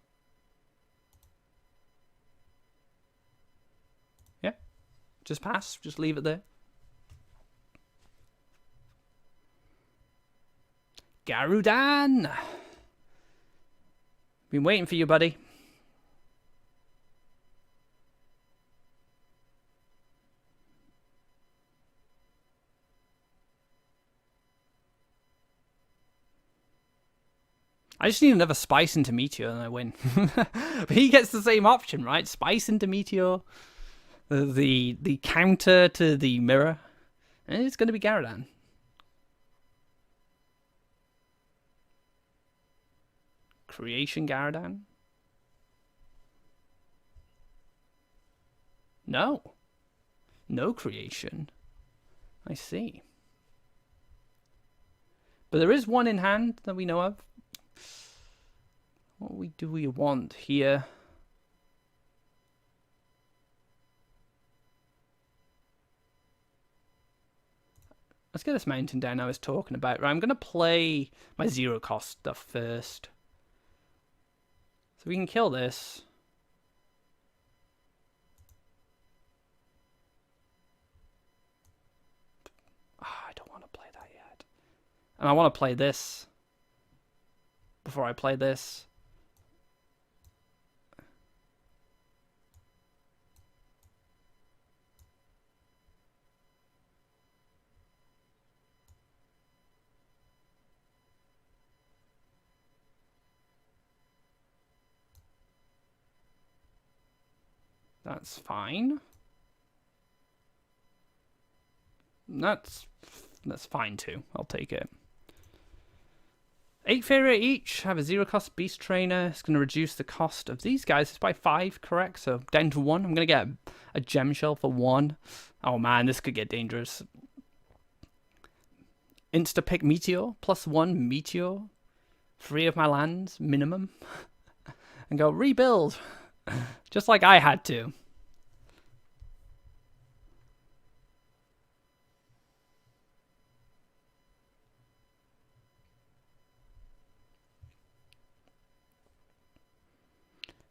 Yeah, just pass. Just leave it there. Garudan! Been waiting for you, buddy. I just need another Spice into Meteor and I win. But he gets the same option, right? Spice into Meteor. The counter to the mirror. And it's going to be Garudan. Creation Garudan? No. No creation. I see. But there is one in hand that we know of. What do we want here? Let's get this mountain down I was talking about. Right, I'm going to play my zero cost stuff first. So we can kill this. Oh, I don't want to play that yet. And I want to play this before I play this. That's fine. That's fine too. I'll take it. 8 Faeria each. Have a zero cost Beast Trainer. It's going to reduce the cost of these guys. It's by 5, correct? So down to 1. I'm going to get a Gem Shell for 1. Oh man, this could get dangerous. Insta pick Meteor. +1 Meteor. 3 of my lands, minimum. And go rebuild. Just like I had to.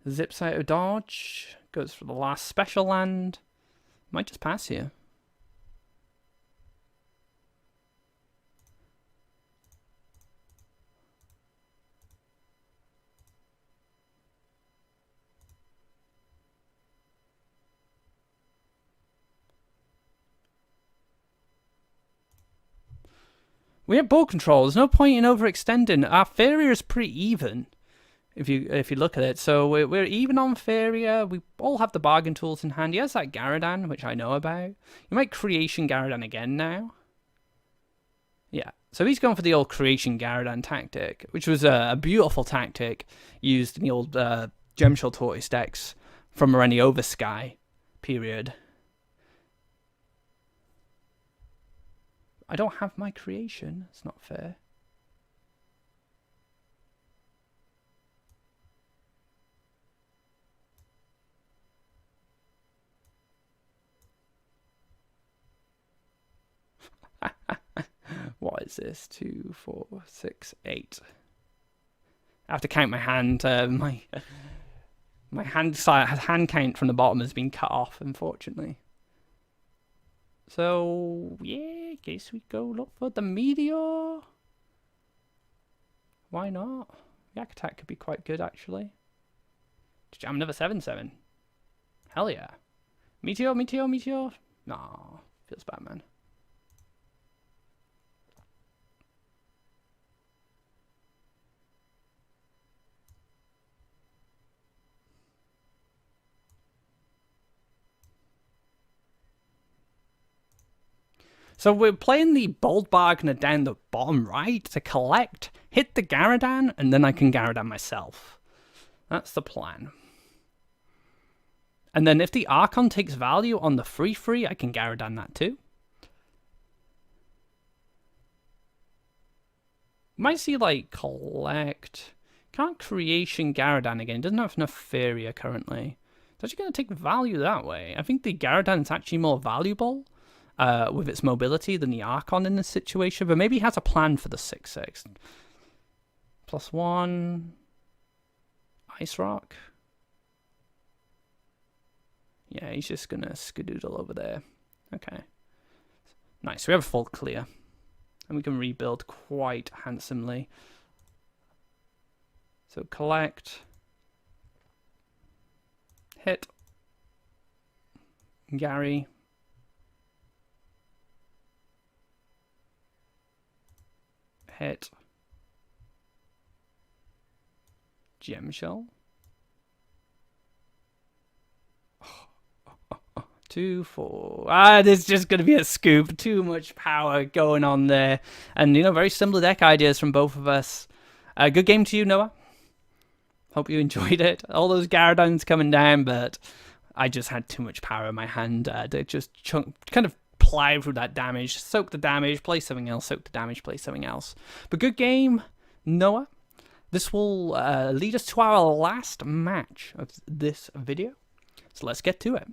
Zips out of dodge. Goes for the last special land. Might just pass here. We have ball control. There's no point in overextending. Our Faeria is pretty even. If you look at it, so we're even on Faeria. We all have the bargain tools in hand. He has that Garudan, which I know about. You might Creation Garudan again now. Yeah, so he's going for the old Creation Garudan tactic, which was a beautiful tactic used in the old Gemshell Tortoise decks from around the Oversky period. I don't have my creation. It's not fair. What is this? 2, 4, 6, 8. I have to count my hand. My hand count from the bottom has been cut off, unfortunately. So yeah, guess we go look for the Meteor. Why not? Yak attack could be quite good actually. Jam another 7/7. Hell yeah. Meteor, Meteor, Meteor. Nah, feels bad, man. So we're playing the Bold Bargainer down the bottom right to collect, hit the Garudan, and then I can Garudan myself. That's the plan. And then if the Archon takes value on the free, I can Garadan that too. Might see like collect. Can't creation Garadan again. It doesn't have enough Faeria currently. It's actually going to take value that way. I think the Garadan is actually more valuable with its mobility than the Archon in this situation. But maybe he has a plan for the 6/6. +1. Ice Rock. Yeah, he's just going to skedoodle over there. Okay. Nice. We have a full clear. And we can rebuild quite handsomely. So collect. Hit. Gary. Hit. Gem Shell. 2, 4. There's just going to be a scoop. Too much power going on there. And, you know, very similar deck ideas from both of us. Good game to you, Noah. Hope you enjoyed it. All those Garadons coming down, but I just had too much power in my hand to just kind of plow through that damage, soak the damage, play something else, soak the damage, play something else. But good game, Noah. This will lead us to our last match of this video. So let's get to it.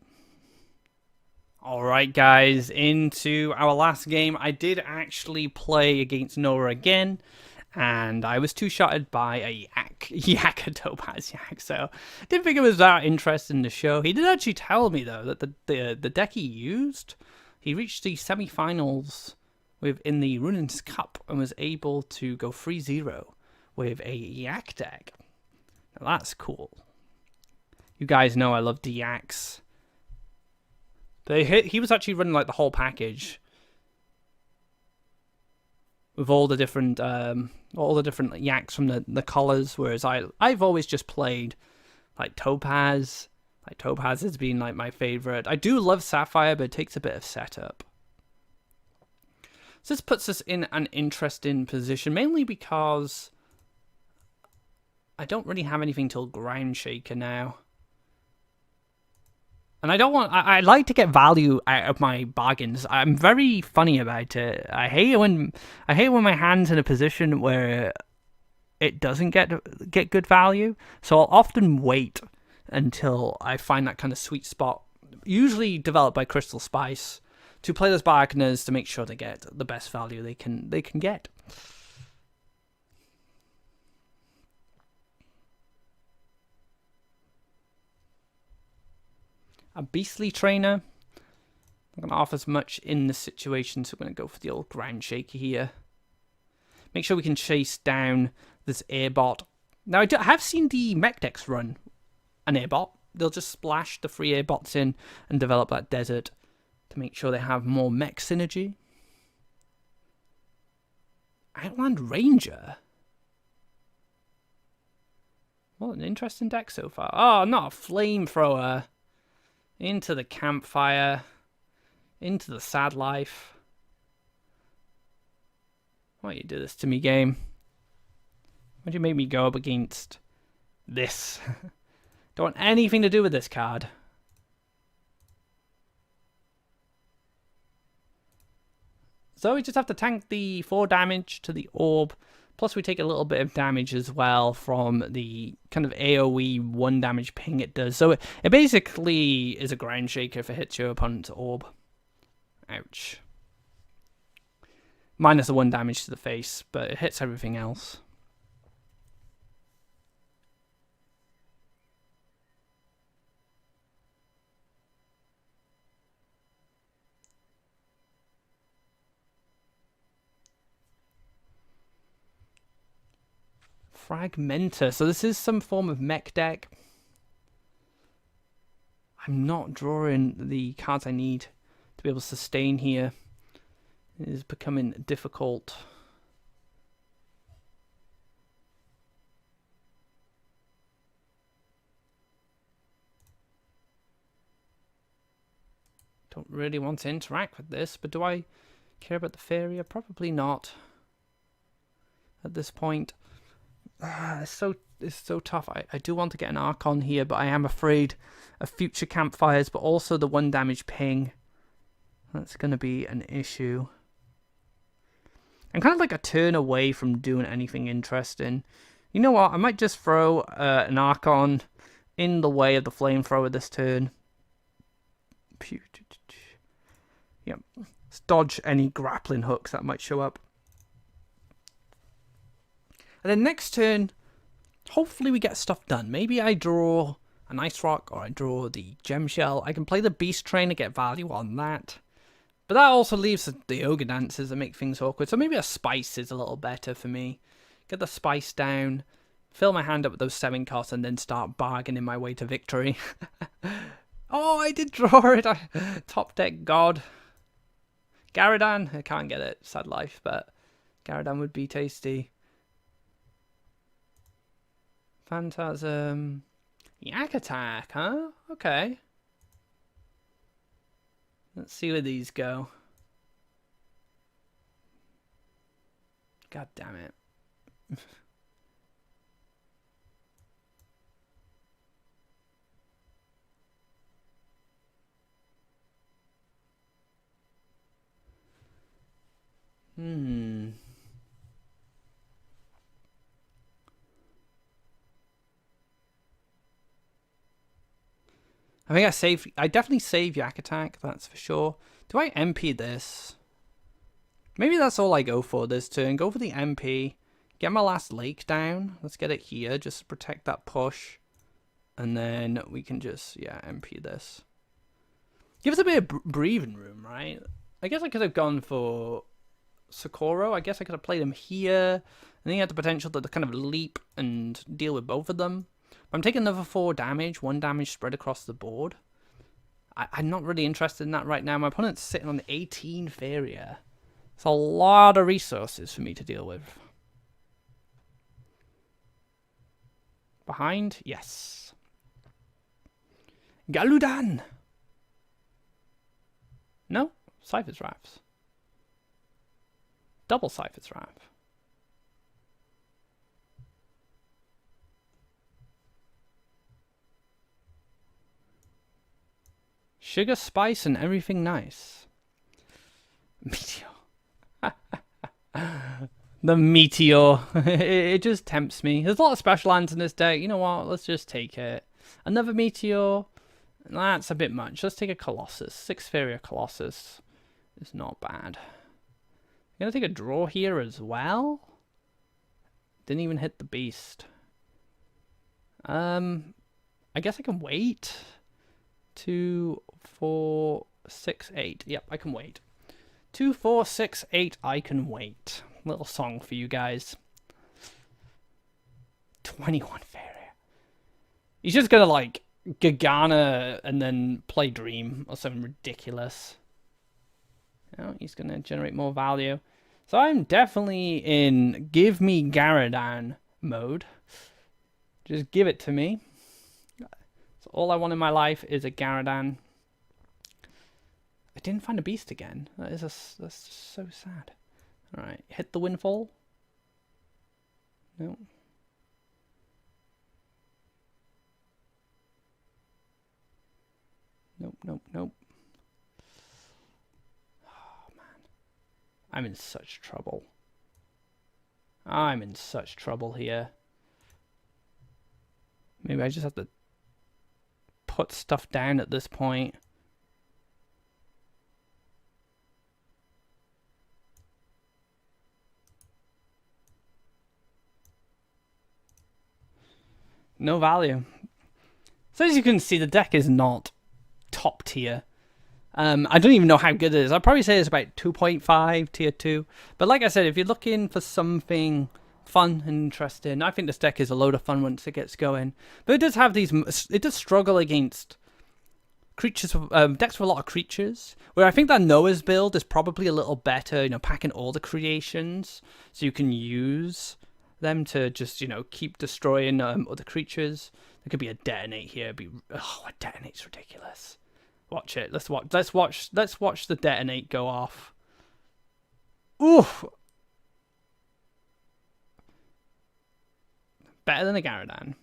Alright guys, into our last game. I did actually play against Noah again, and I was two-shotted by a Yak, a Topaz Yak, so didn't think it was that interesting to show. He did actually tell me, though, that the deck he used, he reached the semi-finals in the Runin's Cup and was able to go 3-0 with a Yak deck. Now, that's cool. You guys know I love the Yaks. He was actually running like the whole package with all the different Yaks from the colors, whereas I've always just played like Topaz. Like Topaz has been like my favorite. I do love Sapphire, but it takes a bit of setup. So this puts us in an interesting position, mainly because I don't really have anything till Ground Shaker now. And I don't want. I like to get value out of my bargains. I'm very funny about it. I hate it when my hand's in a position where it doesn't get good value. So I'll often wait until I find that kind of sweet spot, usually developed by Crystal Spice, to play those bargainers to make sure they get the best value they can get. A Beastly Trainer. I'm going to offer as much in this situation, so I'm going to go for the old Ground Shaker here. Make sure we can chase down this Airbot. Now, I have seen the Mech decks run an Airbot. They'll just splash the 3 Airbots in and develop that desert to make sure they have more Mech synergy. Outland Ranger. What an interesting deck so far. Oh, not a Flamethrower. Into the campfire. Into the sad life. Why you do this to me, game? Why'd you make me go up against this? Don't want anything to do with this card. So we just have to tank the 4 damage to the orb. Plus we take a little bit of damage as well from the kind of AoE 1 damage ping it does. So it basically is a Ground Shaker if it hits your opponent's orb. Ouch. Minus the 1 damage to the face, but it hits everything else. Fragmenter. So this is some form of mech deck. I'm not drawing the cards I need to be able to sustain here. It is becoming difficult. Don't really want to interact with this, but do I care about the Faeria? Probably not. At this point. It's so is so tough. I do want to get an Archon here, but I am afraid of future campfires, but also the 1 damage ping. That's going to be an issue. I'm kind of like a turn away from doing anything interesting. You know what? I might just throw an Archon in the way of the flamethrower this turn. Yep. Let's dodge any grappling hooks that might show up. And then next turn, hopefully we get stuff done. Maybe I draw an Ice Rock or I draw the Gem Shell. I can play the Beast Train to get value on that. But that also leaves the Ogre Dancers that make things awkward. So maybe a Spice is a little better for me. Get the Spice down, fill my hand up with those 7 costs, and then start bargaining my way to victory. Oh, I did draw it. Top deck God. Garadan. I can't get it. Sad life, but Garadan would be tasty. Phantasm. Yak Attack, huh? Okay. Let's see where these go. God damn it. I think I definitely save Yak Attack, that's for sure. Do I MP this? Maybe that's all I go for this turn. Go for the MP. Get my last lake down. Let's get it here, just to protect that push. And then we can just, yeah, MP this. Give us a bit of breathing room, right? I guess I could have gone for Socorro. I guess I could have played him here. And then he had the potential to kind of leap and deal with both of them. I'm taking another 4 damage, 1 damage spread across the board. I'm not really interested in that right now. My opponent's sitting on 18 Faeria. It's a lot of resources for me to deal with. Behind? Yes. Galudan! No? Cypher's Wrath. Double Cypher's Wrath. Sugar, spice, and everything nice. Meteor. The Meteor. It just tempts me. There's a lot of special lands in this deck. You know what? Let's just take it. Another Meteor. That's a bit much. Let's take a Colossus. 6 Faeria Colossus is not bad. I'm going to take a draw here as well. Didn't even hit the beast. I guess I can wait. 2, 4, 6, 8. Yep, I can wait. 2, 4, 6, 8. I can wait. Little song for you guys. 21 Faeria. He's just gonna like Gagana and then play Dream or something ridiculous. Oh, he's gonna generate more value. So I'm definitely in give me Garadan mode. Just give it to me. So all I want in my life is a Garadan. I didn't find a beast again. That's just so sad. Alright, hit the windfall. No. Nope, nope, nope. Oh, man. I'm in such trouble. I'm in such trouble here. Maybe I just have to put stuff down at this point. No value. So as you can see, the deck is not top tier. I don't even know how good it is. I'd probably say it's about 2.5, tier 2. But like I said, if you're looking for something fun and interesting, I think this deck is a load of fun once it gets going. But it does have these... It does struggle against creatures, decks with a lot of creatures. Where I think that Noah's build is probably a little better, you know, packing all the creations. So you can use them to just, you know, keep destroying other creatures. There could be a detonate here. Oh, a detonate's ridiculous. Watch it. Let's watch the detonate go off. Oof. better than a Garadan.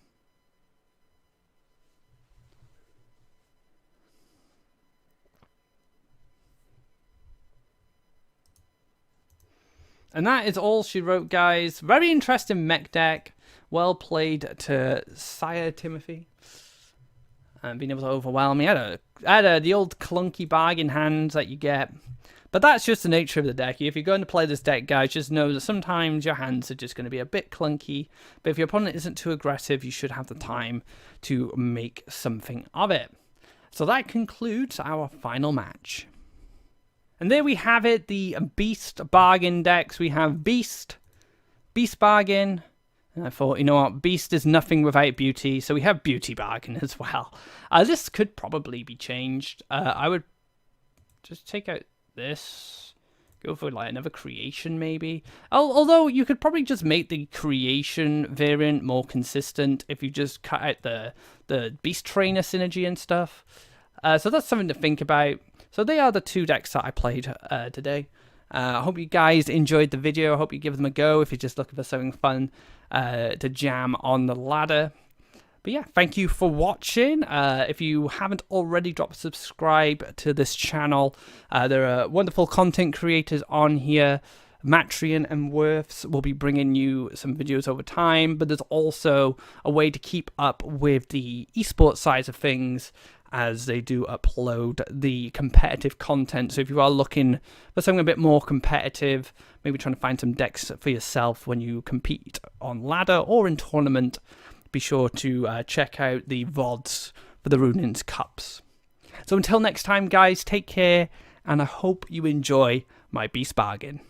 And that is all she wrote, guys. Very interesting mech deck. Well played to Sire Timothy. And being able to overwhelm me. I had the old clunky bargain hand that you get. But that's just the nature of the deck. If you're going to play this deck, guys, just know that sometimes your hands are just going to be a bit clunky. But if your opponent isn't too aggressive, you should have the time to make something of it. So that concludes our final match. And there we have it, the Beast Bargain decks. We have Beast Bargain, and I thought, you know what, Beast is nothing without Beauty, so we have Beauty Bargain as well. This could probably be changed. I would just take out this, go for like another Creation maybe. Although you could probably just make the Creation variant more consistent if you just cut out the Beast Trainer synergy and stuff. So that's something to think about. So they are the two decks that I played today. I hope you guys enjoyed the video. I hope you give them a go if you're just looking for something fun to jam on the ladder. But yeah, thank you for watching. If you haven't already, drop a subscribe to this channel. There are wonderful content creators on here. Matrion and Worths will be bringing you some videos over time, but there's also a way to keep up with the esports side of things, as they do upload the competitive content. So if you are looking for something a bit more competitive, maybe trying to find some decks for yourself when you compete on ladder or in tournament, be sure to check out the VODs for the Runins Cups. So until next time, guys, take care, and I hope you enjoy my Beast Bargain.